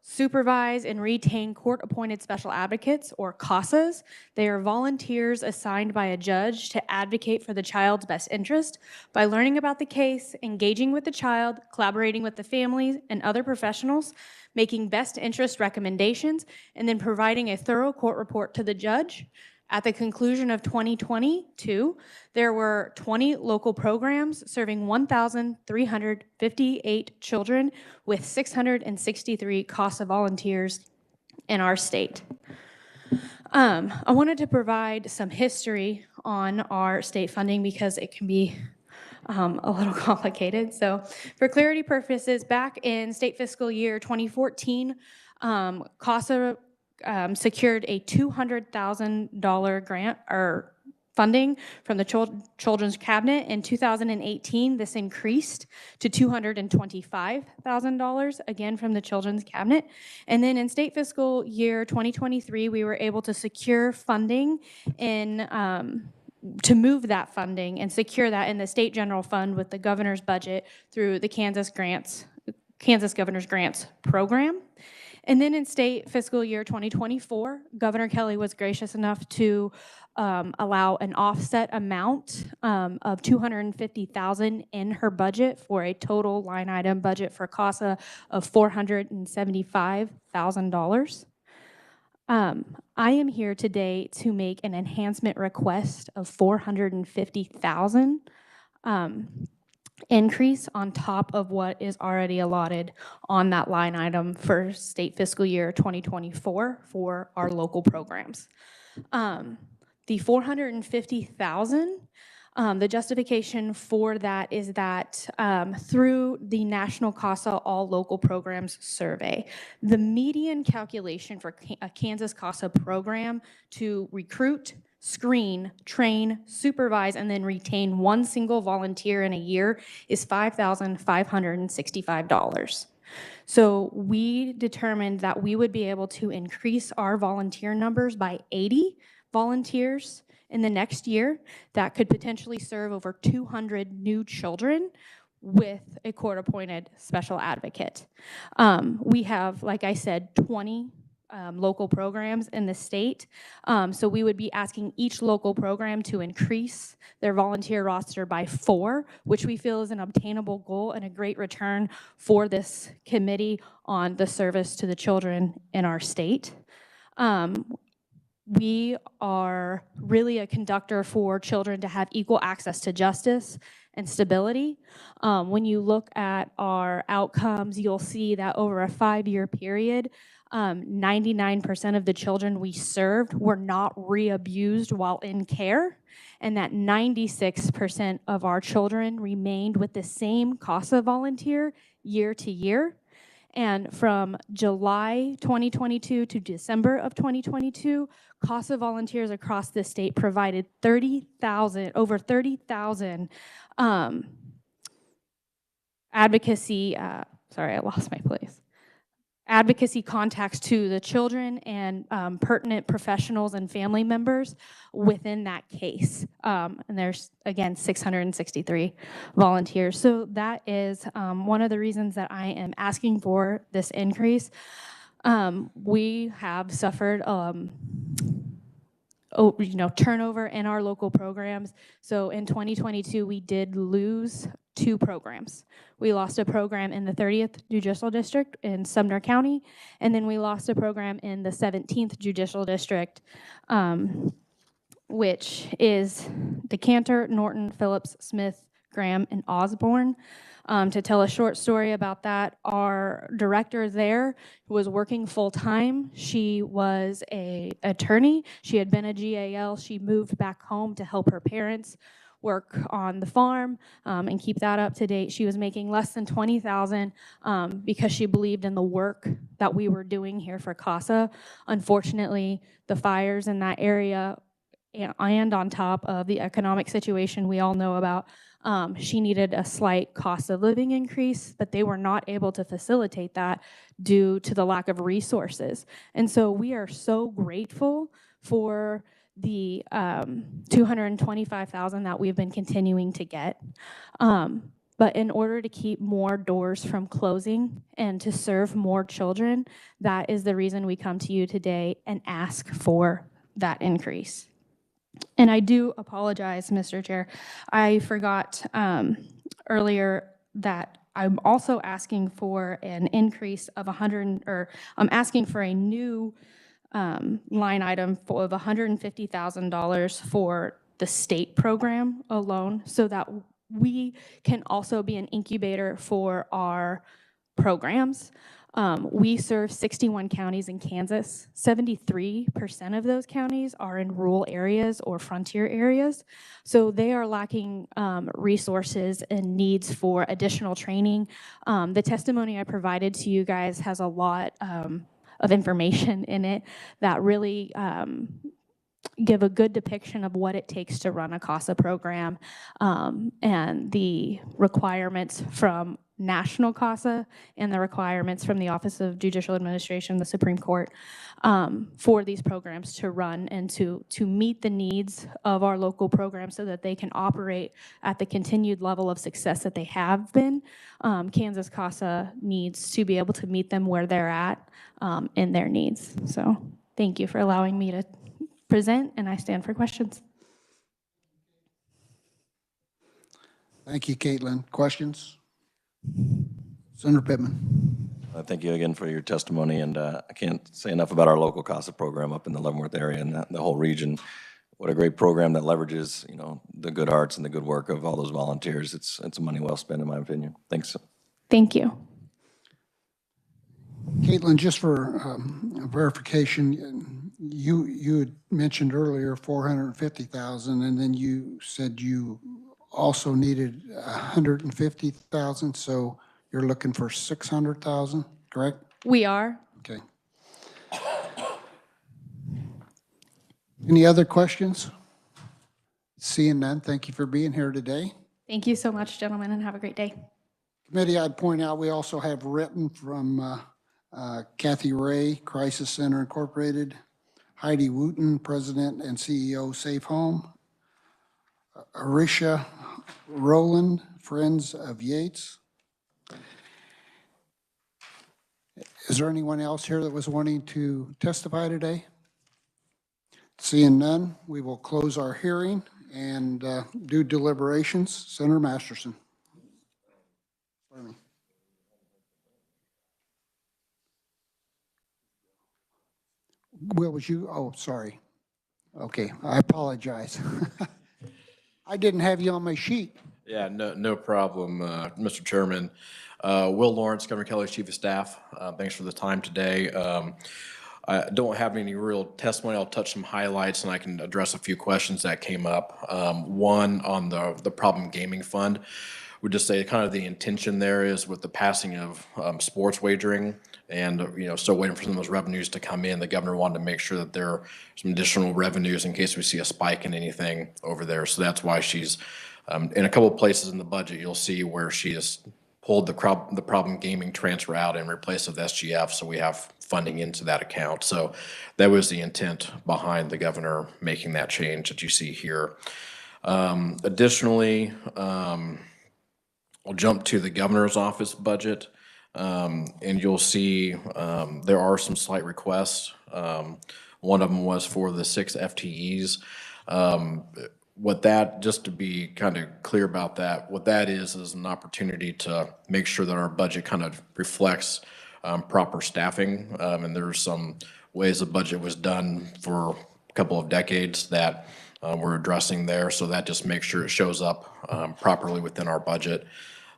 supervise, and retain court-appointed special advocates, or CASAs. They are volunteers assigned by a judge to advocate for the child's best interest by learning about the case, engaging with the child, collaborating with the families and other professionals, making best interest recommendations, and then providing a thorough court report to the judge. At the conclusion of 2022, there were 20 local programs serving 1,358 children with 663 CASA volunteers in our state. I wanted to provide some history on our state funding because it can be a little complicated. So for clarity purposes, back in state fiscal year 2014, CASA secured a $200,000 grant or funding from the Children's Cabinet. In 2018, this increased to $225,000, again from the Children's Cabinet. And then in state fiscal year 2023, we were able to secure funding in to move that funding and secure that in the state general fund with the governor's budget through the Kansas Governor's Grants program. And then in state fiscal year 2024, Governor Kelly was gracious enough to allow an offset amount of $250,000 in her budget for a total line item budget for CASA of $475,000. I am here today to make an enhancement request of $450,000 increase on top of what is already allotted on that line item for state fiscal year 2024 for our local programs. The $450,000, the justification for that is that through the National CASA All Local Programs Survey, the median calculation for a Kansas CASA program to recruit, screen, train, supervise, and then retain one single volunteer in a year is $5,565. So we determined that we would be able to increase our volunteer numbers by 80 volunteers in the next year that could potentially serve over 200 new children with a court-appointed special advocate. We have, like I said, 20 local programs in the state. So we would be asking each local program to increase their volunteer roster by 4, which we feel is an obtainable goal and a great return for this committee on the service to the children in our state. We are really a conductor for children to have equal access to justice and stability. When you look at our outcomes, you'll see that over a 5-year period, 99% of the children we served were not re-abused while in care, and that 96% of our children remained with the same CASA volunteer year to year. And from July 2022 to December of 2022, CASA volunteers across the state provided over 30,000 advocacy, sorry, I lost my place. Advocacy contacts to the children and pertinent professionals and family members within that case. And there's, again, 663 volunteers. So that is one of the reasons that I am asking for this increase. We have suffered turnover in our local programs. So in 2022, we did lose 2 programs. We lost a program in the 30th Judicial District in Sumner County, and then we lost a program in the 17th Judicial District, which is Decanter, Norton, Phillips, Smith, Graham, and Osborne. To tell a short story about that, our director there was working full-time. She was an attorney. She had been a GAL. She moved back home to help her parents work on the farm and keep that up to date. She was making less than $20,000 because she believed in the work that we were doing here for CASA. Unfortunately, the fires in that area and on top of the economic situation we all know about, she needed a slight cost of living increase, but they were not able to facilitate that due to the lack of resources. And so we are so grateful for the $225,000 that we've been continuing to get. But in order to keep more doors from closing and to serve more children, that is the reason we come to you today and ask for that increase. And I do apologize, Mr. Chair. I forgot earlier that I'm also asking for an increase of I'm asking for a new line item of $150,000 for the state program alone, so that we can also be an incubator for our programs. We serve 61 counties in Kansas. 73% of those counties are in rural areas or frontier areas. So they are lacking resources and needs for additional training. The testimony I provided to you guys has a lot of information in it that really give a good depiction of what it takes to run a CASA program and the requirements from national CASA and the requirements from the Office of Judicial Administration, the Supreme Court, for these programs to run and to meet the needs of our local programs so that they can operate at the continued level of success that they have been. Kansas CASA needs to be able to meet them where they're at in their needs. So thank you for allowing me to present, and I stand for questions. Thank you, Caitlin. Questions? Senator Pittman. Thank you again for your testimony, and I can't say enough about our local CASA program up in the Leavenworth area and the whole region. What a great program that leverages, you know, the good hearts and the good work of all those volunteers. It's money well spent, in my opinion. Thanks. Thank you. Caitlin, just for verification, you had mentioned earlier 450,000, and then you said you also needed 150,000, so you're looking for 600,000, correct? We are. Okay. Any other questions? Seeing none, thank you for being here today. Thank you so much, gentlemen, and have a great day. Committee, I'd point out we also have written from Kathy Ray, Crisis Center Incorporated, Heidi Wooten, President and CEO, Safe Home, Arisha Rowland, Friends of Yates. Is there anyone else here that was wanting to testify today? Seeing none, we will close our hearing and do deliberations. Senator Masterson. Pardon me. Will, was you? Oh, sorry. Okay, I apologize. I didn't have you on my sheet. Yeah, no problem, Mr. Chairman. Will Lawrence, Governor Kelly's Chief of Staff. Thanks for the time today. I don't have any real testimony. I'll touch some highlights and I can address a few questions that came up. One on the problem gaming fund. Would just say kind of the intention there is with the passing of sports wagering and, you know, still waiting for some of those revenues to come in. The governor wanted to make sure that there are some additional revenues in case we see a spike in anything over there. So that's why she's in a couple of places in the budget, you'll see where she has pulled the problem gaming transfer out and replaced it with SGF. So we have funding into that account. So that was the intent behind the governor making that change that you see here. Additionally, I'll jump to the governor's office budget, and you'll see there are some slight requests. One of them was for the 6 FTEs. What that, just to be kind of clear about that, what that is an opportunity to make sure that our budget kind of reflects proper staffing. And there's some ways the budget was done for a couple of decades that we're addressing there. So that just makes sure it shows up properly within our budget.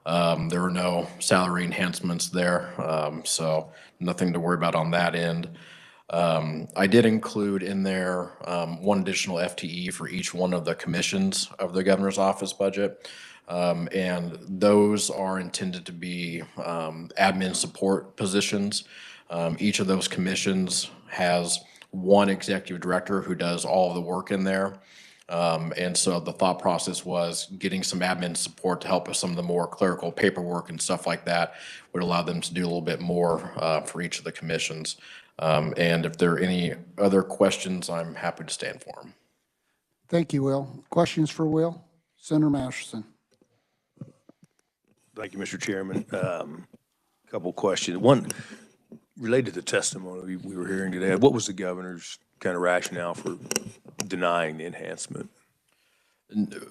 There were no salary enhancements there, so nothing to worry about on that end. I did include in there one additional FTE for each one of the commissions of the governor's office budget. And those are intended to be admin support positions. Each of those commissions has one executive director who does all of the work in there. And so the thought process was getting some admin support to help with some of the more clerical paperwork and stuff like that would allow them to do a little bit more for each of the commissions. And if there are any other questions, I'm happy to stand for them. Thank you, Will. Questions for Will? Senator Masterson. Thank you, Mr. Chairman. Couple questions. One, related to the testimony we were hearing today, what was the governor's kind of rationale for denying the enhancement?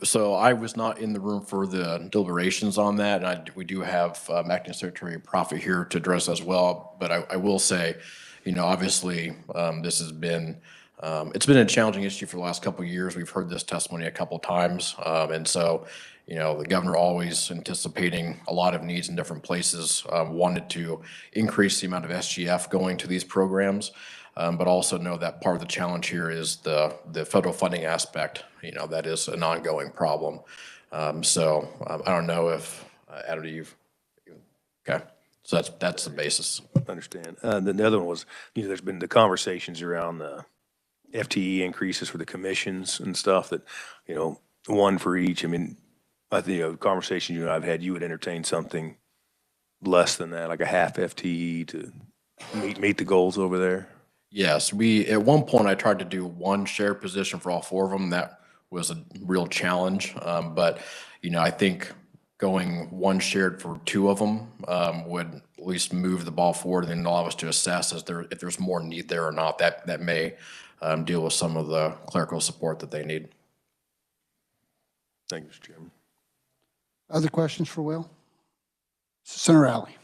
So I was not in the room for the deliberations on that, and we do have Acting Secretary Profit here to address as well. But I will say, you know, obviously this has been it's been a challenging issue for the last couple of years. We've heard this testimony a couple of times, and so you know the governor, always anticipating a lot of needs in different places, wanted to increase the amount of SGF going to these programs. But also know that part of the challenge here is the federal funding aspect. You know, that is an ongoing problem. So I don't know if, Adam, do you, okay. So that's the basis. I understand. Then the other one was, you know, there's been the conversations around the FTE increases for the commissions and stuff that, you know, one for each. I mean, I think, you know, the conversation you and I've had, you would entertain something less than that, like a half FTE to meet the goals over there? Yes, at one point, I tried to do one shared position for all four of them. That was a real challenge. But, I think going one shared for two of them would at least move the ball forward and allow us to assess if there's more need there or not. That may deal with some of the clerical support that they need. Thank you, Mr. Chairman. Other questions for Will? Senator Alley.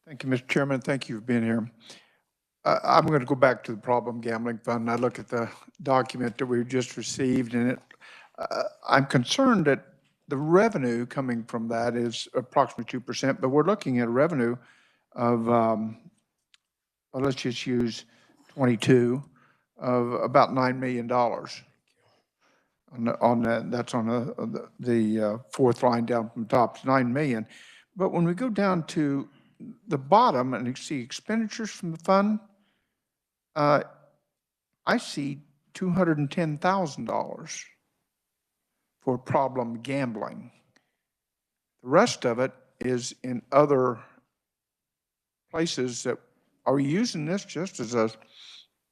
Thank you, Mr. Chairman. Thank you for being here. I'm going to go back to the problem gambling fund. I look at the document that we just received, and I'm concerned that the revenue coming from that is approximately 2%, but we're looking at a revenue of, well, let's just use 22, of about $9 million. That's on the fourth line down from the top, it's 9 million. But when we go down to the bottom and you see expenditures from the fund, I see $210,000 for problem gambling. The rest of it is in other places that, are we using this just as a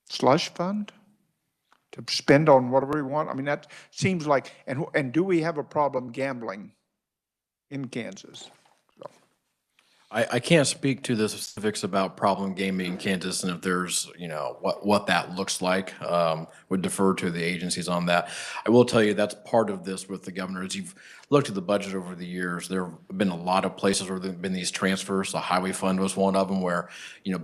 slush fund to spend on whatever we want? I mean, that seems like, and do we have a problem gambling in Kansas? I can't speak to the specifics about problem gaming in Kansas and if there's, what that looks like. Would defer to the agencies on that. I will tell you that's part of this with the governor. As you've looked at the budget over the years, there have been a lot of places where there have been these transfers. The highway fund was one of them where,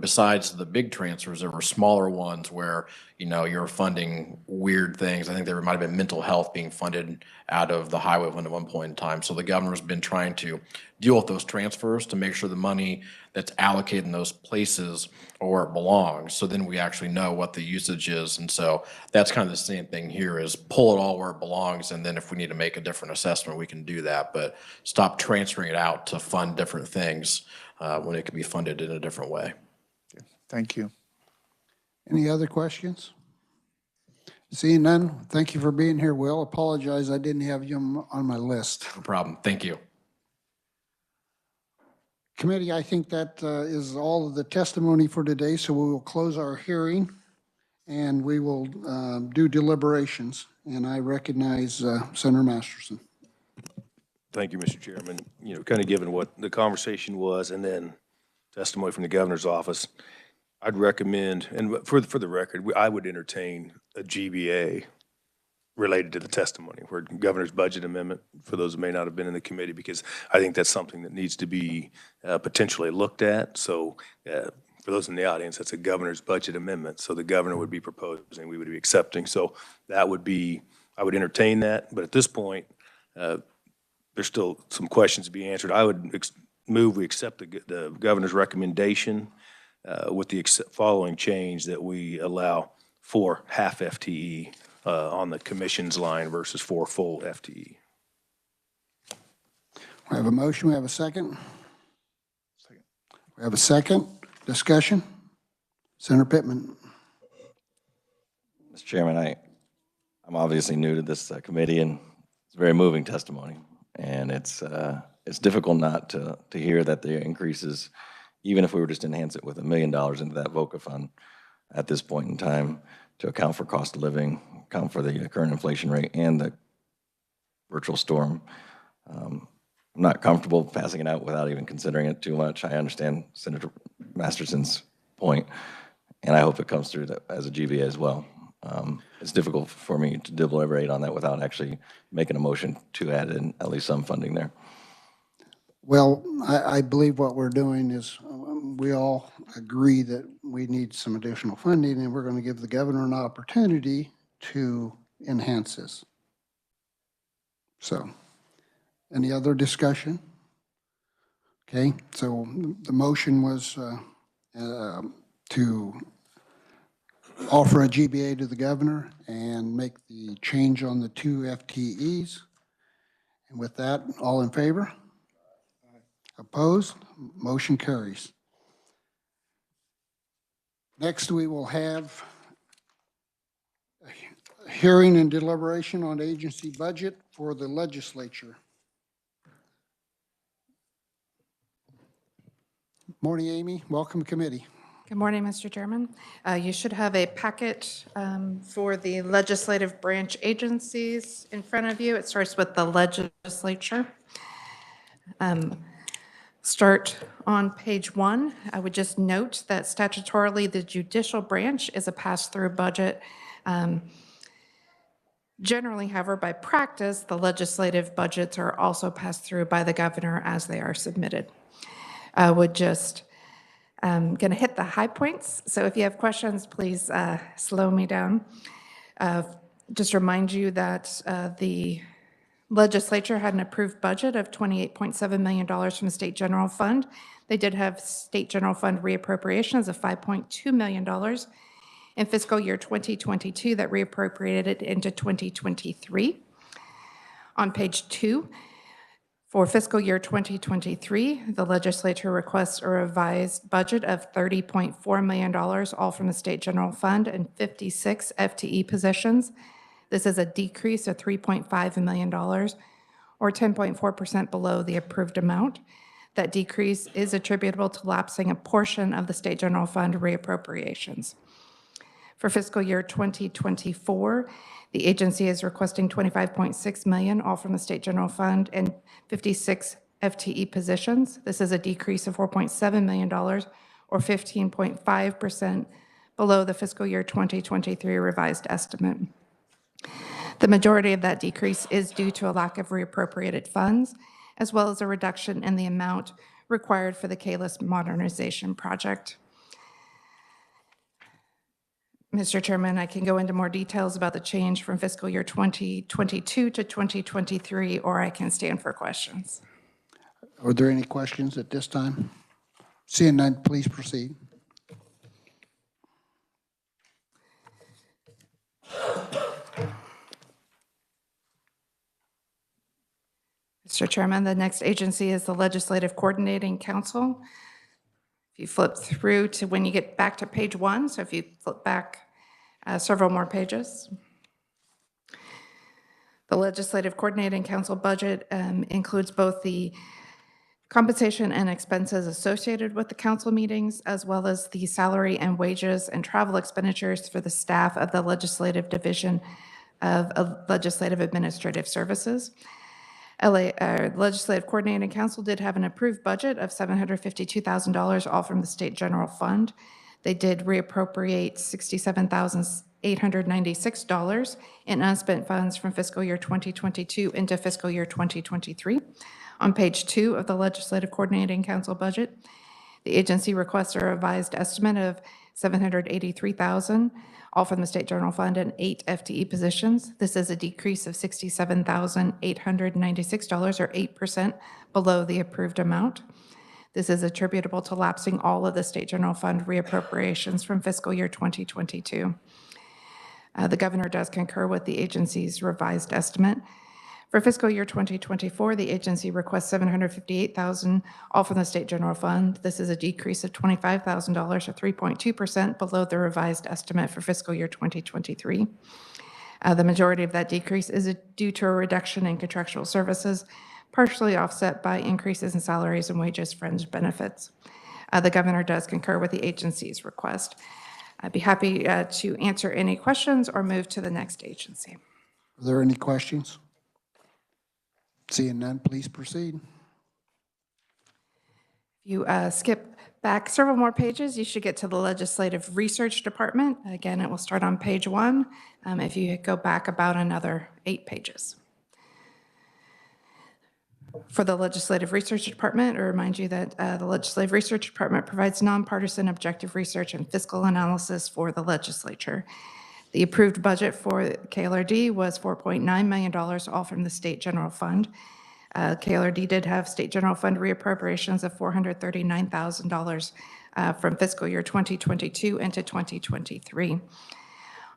besides the big transfers, there were smaller ones where, you're funding weird things. I think there might have been mental health being funded out of the highway fund at one point in time. So the governor's been trying to deal with those transfers to make sure the money that's allocated in those places or where it belongs. So then we actually know what the usage is. And so that's kind of the same thing here is pull it all where it belongs. And then if we need to make a different assessment, we can do that, but stop transferring it out to fund different things when it can be funded in a different way. Thank you. Any other questions? Seeing none, thank you for being here, Will. Apologize, I didn't have you on my list. No problem. Thank you. Committee, I think that is all of the testimony for today, so we will close our hearing and we will do deliberations. And I recognize Senator Masterson. Thank you, Mr. Chairman. Kind of given what the conversation was and then testimony from the governor's office, I'd recommend, and for the record, I would entertain a GBA related to the testimony, where governor's budget amendment, for those who may not have been in the committee, because I think that's something that needs to be potentially looked at. So for those in the audience, that's a governor's budget amendment. So the governor would be proposing, we would be accepting. So that would be, I would entertain that. But at this point, there's still some questions to be answered. I would move we accept the governor's recommendation with the following change, that we allow 4 half FTE on the commissions line versus 4 full FTE. We have a motion, we have a second. We have a second. Discussion? Senator Pittman. Mr. Chairman, I'm obviously new to this committee, and it's very moving testimony. And it's difficult not to hear that the increases, even if we were just to enhance it with $1 million into that VOCA fund at this point in time to account for cost of living, account for the current inflation rate and the virtual storm. I'm not comfortable passing it out without even considering it too much. I understand Senator Masterson's point, and I hope it comes through as a GBA as well. It's difficult for me to deliberate on that without actually making a motion to add in at least some funding there. Well, I believe what we're doing is we all agree that we need some additional funding, and we're going to give the governor an opportunity to enhance this. So, any other discussion? Okay, so the motion was to offer a GBA to the governor and make the change on the 2 FTEs. And with that, all in favor? Opposed? Motion carries. Next, we will have a hearing and deliberation on agency budget for the legislature. Morning, Amy. Welcome to committee. Good morning, Mr. Chairman. You should have a packet for the legislative branch agencies in front of you. It starts with the legislature. Start on page 1. I would just note that statutorily, the judicial branch is a pass-through budget. Generally, however, by practice, the legislative budgets are also passed through by the governor as they are submitted. I would just going to hit the high points. So if you have questions, please slow me down. Just remind you that the legislature had an approved budget of $28.7 million from the state general fund. They did have state general fund reappropriations of $5.2 million in fiscal year 2022 that reappropriated it into 2023. On page 2, for fiscal year 2023, the legislature requests a revised budget of $30.4 million, all from the state general fund, and 56 FTE positions. This is a decrease of $3.5 million, or 10.4% below the approved amount. That decrease is attributable to lapsing a portion of the state general fund reappropriations. For fiscal year 2024, the agency is requesting $25.6 million, all from the state general fund, and 56 FTE positions. This is a decrease of $4.7 million, or 15.5% below the fiscal year 2023 revised estimate. The majority of that decrease is due to a lack of reappropriated funds, as well as a reduction in the amount required for the ks modernization project. Mr. Chairman, I can go into more details about the change from fiscal year 2022 to 2023, or I can stand for questions. Are there any questions at this time? Seeing none, please proceed. Mr. Chairman, the next agency is the Legislative Coordinating Council. If you flip through to when you get back to page 1, so if you flip back several more pages. The Legislative Coordinating Council budget includes both the compensation and expenses associated with the council meetings, as well as the salary and wages and travel expenditures for the staff of the Legislative Division of Legislative Administrative Services. Legislative Coordinating Council did have an approved budget of $752,000, all from the state general fund. They did reappropriate $67,896 in unspent funds from fiscal year 2022 into fiscal year 2023. On page 2 of the Legislative Coordinating Council budget, the agency requests a revised estimate of $783,000, all from the state general fund, and 8 FTE positions. This is a decrease of $67,896, or 8% below the approved amount. This is attributable to lapsing all of the state general fund reappropriations from fiscal year 2022. The governor does concur with the agency's revised estimate. For fiscal year 2024, the agency requests $758,000, all from the state general fund. This is a decrease of $25,000, or 3.2% below the revised estimate for fiscal year 2023. The majority of that decrease is due to a reduction in contractual services, partially offset by increases in salaries and wages, fringe benefits. The governor does concur with the agency's request. I'd be happy to answer any questions or move to the next agency. Are there any questions? Seeing none, please proceed. If you skip back several more pages, you should get to the Legislative Research Department. Again, it will start on page 1. If you go back about another 8 pages. For the Legislative Research Department, I remind you that the Legislative Research Department provides nonpartisan objective research and fiscal analysis for the legislature. The approved budget for KLRD was $4.9 million, all from the state general fund. KLRD did have state general fund reappropriations of $439,000 from fiscal year 2022 into 2023.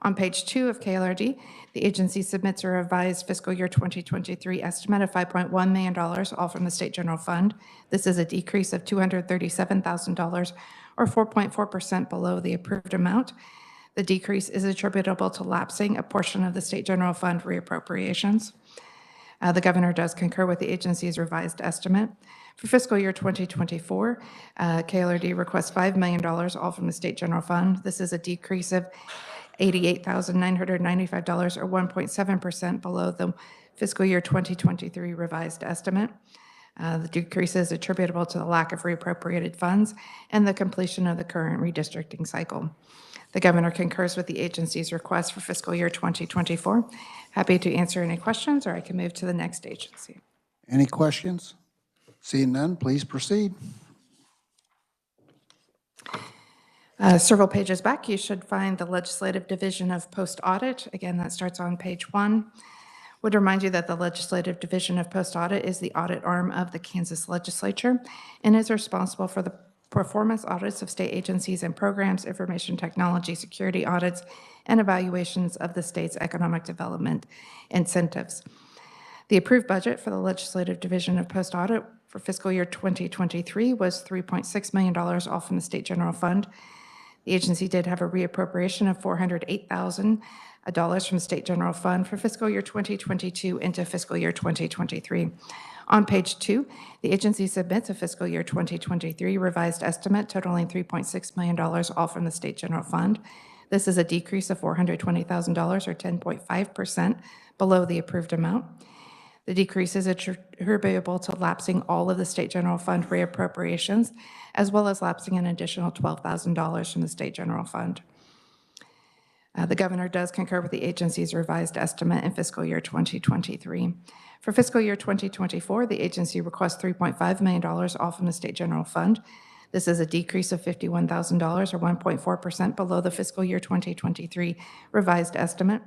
On page 2 of KLRD, the agency submits a revised fiscal year 2023 estimate of $5.1 million, all from the state general fund. This is a decrease of $237,000, or 4.4% below the approved amount. The decrease is attributable to lapsing a portion of the state general fund reappropriations. The governor does concur with the agency's revised estimate. For fiscal year 2024, KLRD requests $5 million, all from the state general fund. This is a decrease of $88,995, or 1.7% below the fiscal year 2023 revised estimate. The decrease is attributable to the lack of reappropriated funds and the completion of the current redistricting cycle. The governor concurs with the agency's request for fiscal year 2024. Happy to answer any questions, or I can move to the next agency. Any questions? Seeing none, please proceed. Several pages back, you should find the Legislative Division of Post Audit. Again, that starts on page 1. Would remind you that the Legislative Division of Post Audit is the audit arm of the Kansas Legislature and is responsible for the performance audits of state agencies and programs, information technology, security audits, and evaluations of the state's economic development incentives. The approved budget for the Legislative Division of Post Audit for fiscal year 2023 was $3.6 million, all from the state general fund. The agency did have a reappropriation of $408,000 from the state general fund for fiscal year 2022 into fiscal year 2023. On page 2, the agency submits a fiscal year 2023 revised estimate totaling $3.6 million, all from the state general fund. This is a decrease of $420,000, or 10.5% below the approved amount. The decrease is attributable to lapsing all of the state general fund reappropriations, as well as lapsing an additional $12,000 from the state general fund. The governor does concur with the agency's revised estimate in fiscal year 2023. For fiscal year 2024, the agency requests $3.5 million, all from the state general fund. This is a decrease of $51,000, or 1.4% below the fiscal year 2023 revised estimate.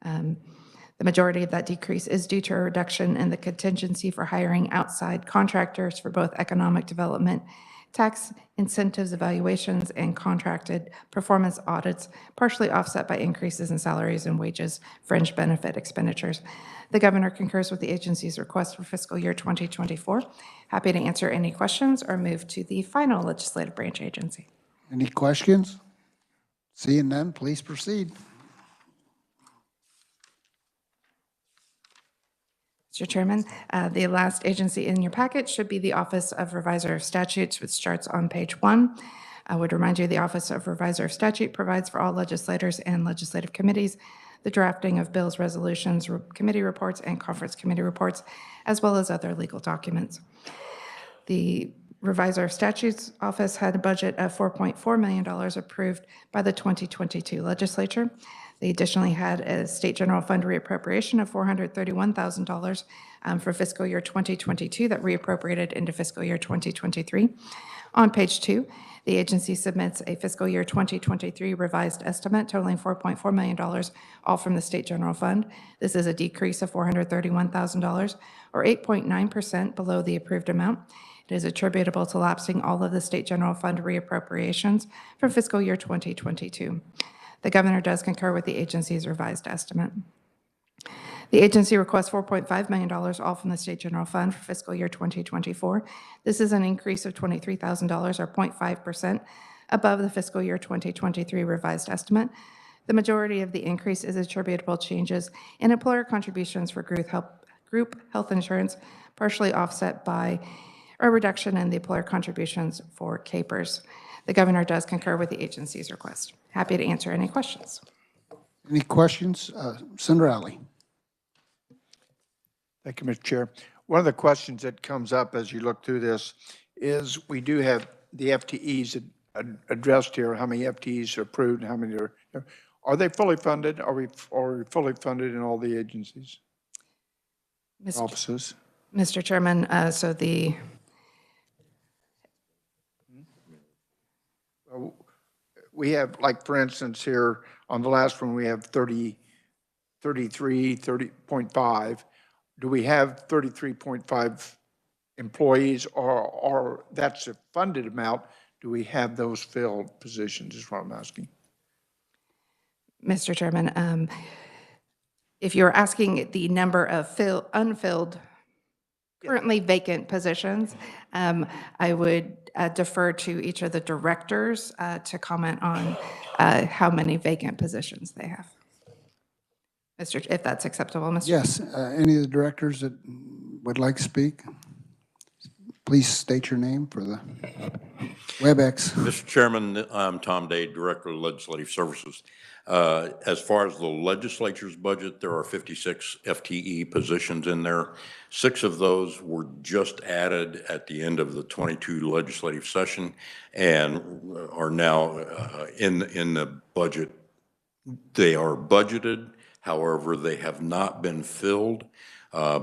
The majority of that decrease is due to a reduction in the contingency for hiring outside contractors for both economic development, tax incentives evaluations, and contracted performance audits, partially offset by increases in salaries and wages, fringe benefit expenditures. The governor concurs with the agency's request for fiscal year 2024. Happy to answer any questions or move to the final legislative branch agency. Any questions? Seeing none, please proceed. Mr. Chairman, the last agency in your packet should be the Office of Revisor of Statutes, which starts on page 1. I would remind you the Office of Revisor of Statute provides for all legislators and legislative committees the drafting of bills, resolutions, committee reports, and conference committee reports, as well as other legal documents. The Revisor of Statutes Office had a budget of $4.4 million approved by the 2022 legislature. They additionally had a state general fund reappropriation of $431,000 for fiscal year 2022 that reappropriated into fiscal year 2023. On page 2, the agency submits a fiscal year 2023 revised estimate totaling $4.4 million, all from the state general fund. This is a decrease of $431,000, or 8.9% below the approved amount. It is attributable to lapsing all of the state general fund reappropriations from fiscal year 2022. The governor does concur with the agency's revised estimate. The agency requests $4.5 million, all from the state general fund for fiscal year 2024. This is an increase of $23,000, or 0.5%, above the fiscal year 2023 revised estimate. The majority of the increase is attributable to changes in employer contributions for group health insurance, partially offset by a reduction in the employer contributions for CAPERS. The governor does concur with the agency's request. Happy to answer any questions. Any questions? Senator Alley. Thank you, Mr. Chair. One of the questions that comes up as you look through this is we do have the FTEs addressed here, how many FTEs are approved and how many are they fully funded? Are we fully funded in all the agencies, offices? Mr. Chairman, we have, like, for instance, here on the last one, we have 30.5. Do we have 33.5 employees, or that's a funded amount? Do we have those filled positions is what I'm asking. Mr. Chairman, if you're asking the number of unfilled, currently vacant positions, I would defer to each of the directors to comment on how many vacant positions they have. If that's acceptable, Mr. Yes, any of the directors that would like to speak, please state your name for the WebEx. Mr. Chairman, I'm Tom Day, Director of Legislative Services. As far as the legislature's budget, there are 56 FTE positions in there. 6 of those were just added at the end of the 22 legislative session and are now in the budget. They are budgeted, however, they have not been filled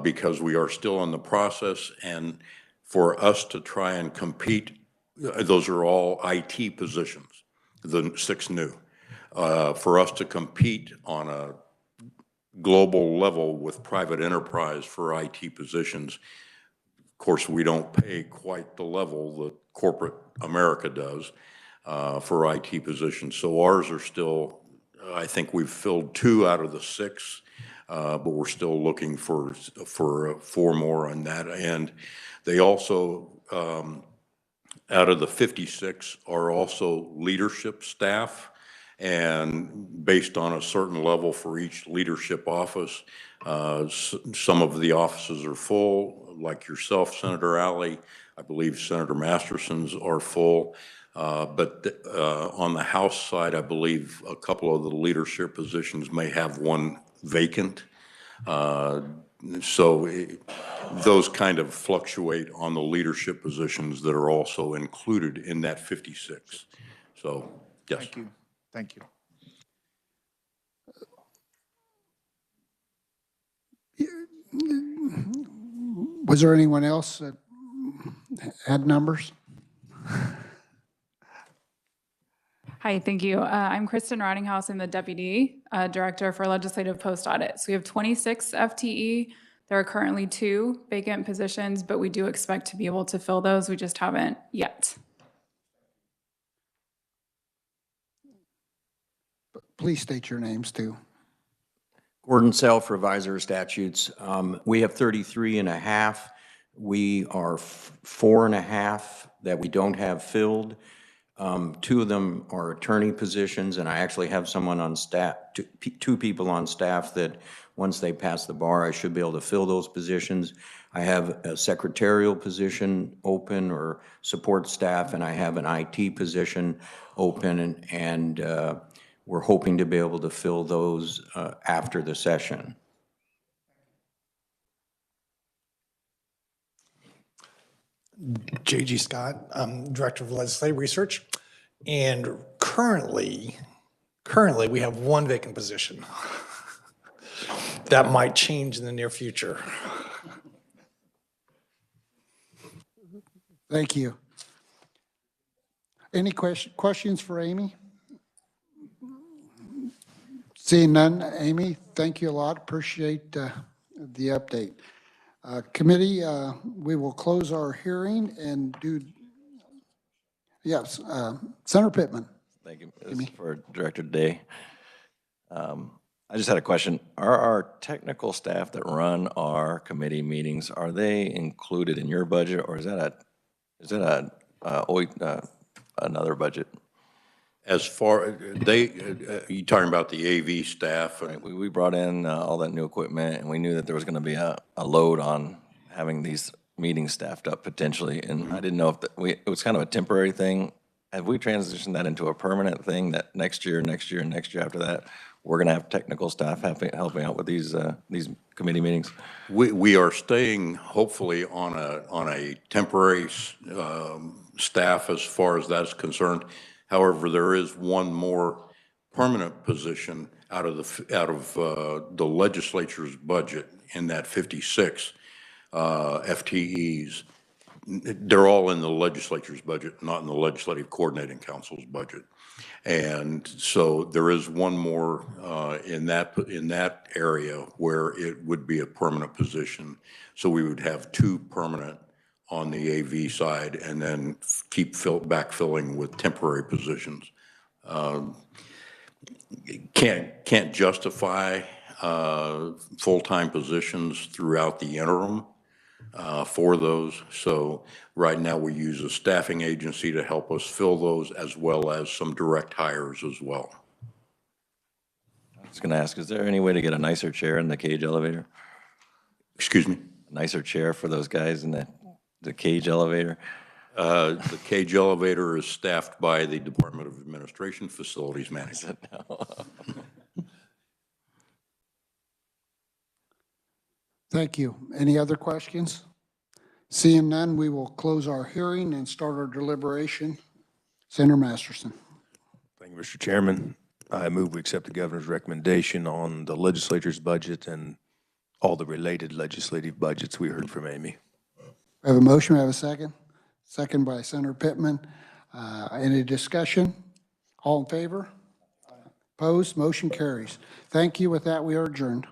because we are still in the process, and for us to try and compete, those are all IT positions, the 6 new. For us to compete on a global level with private enterprise for IT positions, of course, we don't pay quite the level that corporate America does for IT positions. So ours are still, I think we've filled 2 out of the 6, but we're still looking for 4 more on that. And they also, out of the 56 are also leadership staff, and based on a certain level for each leadership office, some of the offices are full, like yourself, Senator Alley. I believe Senator Masterson's are full. But on the House side, I believe a couple of the leadership positions may have 1 vacant. Those kind of fluctuate on the leadership positions that are also included in that 56. So, yes. Thank you. Thank you. Was there anyone else that had numbers? Hi, thank you. I'm Kristen Rottinghouse. I'm the Deputy Director for Legislative Post Audit. So we have 26 FTE. There are currently 2 vacant positions, but we do expect to be able to fill those. We just haven't yet. Please state your names too. Gordon Self, Revisor of Statutes. We have 33 and a half. We are 4 and a half that we don't have filled. 2 of them are attorney positions, and I actually have someone on staff, 2 people on staff that once they pass the bar, I should be able to fill those positions. I have a secretarial position open or support staff, and I have an IT position open, and we're hoping to be able to fill those after the session. J.G. Scott, I'm Director of Legislative Research, and currently we have 1 vacant position. That might change in the near future. Thank you. Any questions for Amy? Seeing none, Amy, thank you a lot. Appreciate the update. Committee, we will close our hearing and do, yes, Senator Pittman. Thank you. This is for Director Day. I just had a question. Are our technical staff that run our committee meetings, are they included in your budget, or is that another budget? As far, you talking about the AV staff? Right. We brought in all that new equipment, and we knew that there was going to be a load on having these meetings staffed up potentially, and I didn't know if it was kind of a temporary thing. Have we transitioned that into a permanent thing that next year, and next year after that, we're going to have technical staff helping out with these committee meetings? We are staying hopefully on a temporary staff as far as that's concerned. However, there is 1 more permanent position out of the legislature's budget in that 56 FTEs. They're all in the legislature's budget, not in the Legislative Coordinating Council's budget. And so there is 1 more in that area where it would be a permanent position. So we would have 2 permanent on the AV side, and then keep backfilling with temporary positions. Can't justify full-time positions throughout the interim for those. So right now we use a staffing agency to help us fill those, as well as some direct hires as well. was going to ask, is there any way to get a nicer chair in the cage elevator? Excuse me? A nicer chair for those guys in the cage elevator? The cage elevator is staffed by the Department of Administration Facilities Management. Thank you. Any other questions? Seeing none, we will close our hearing and start our deliberation. Senator Masterson. Thank you, Mr. Chairman. I move we accept the governor's recommendation on the legislature's budget and all the related legislative budgets we heard from Amy. We have a motion, we have a second. Second by Senator Pittman. Any discussion? All in favor? Opposed? Motion carries. Thank you. With that, we are adjourned.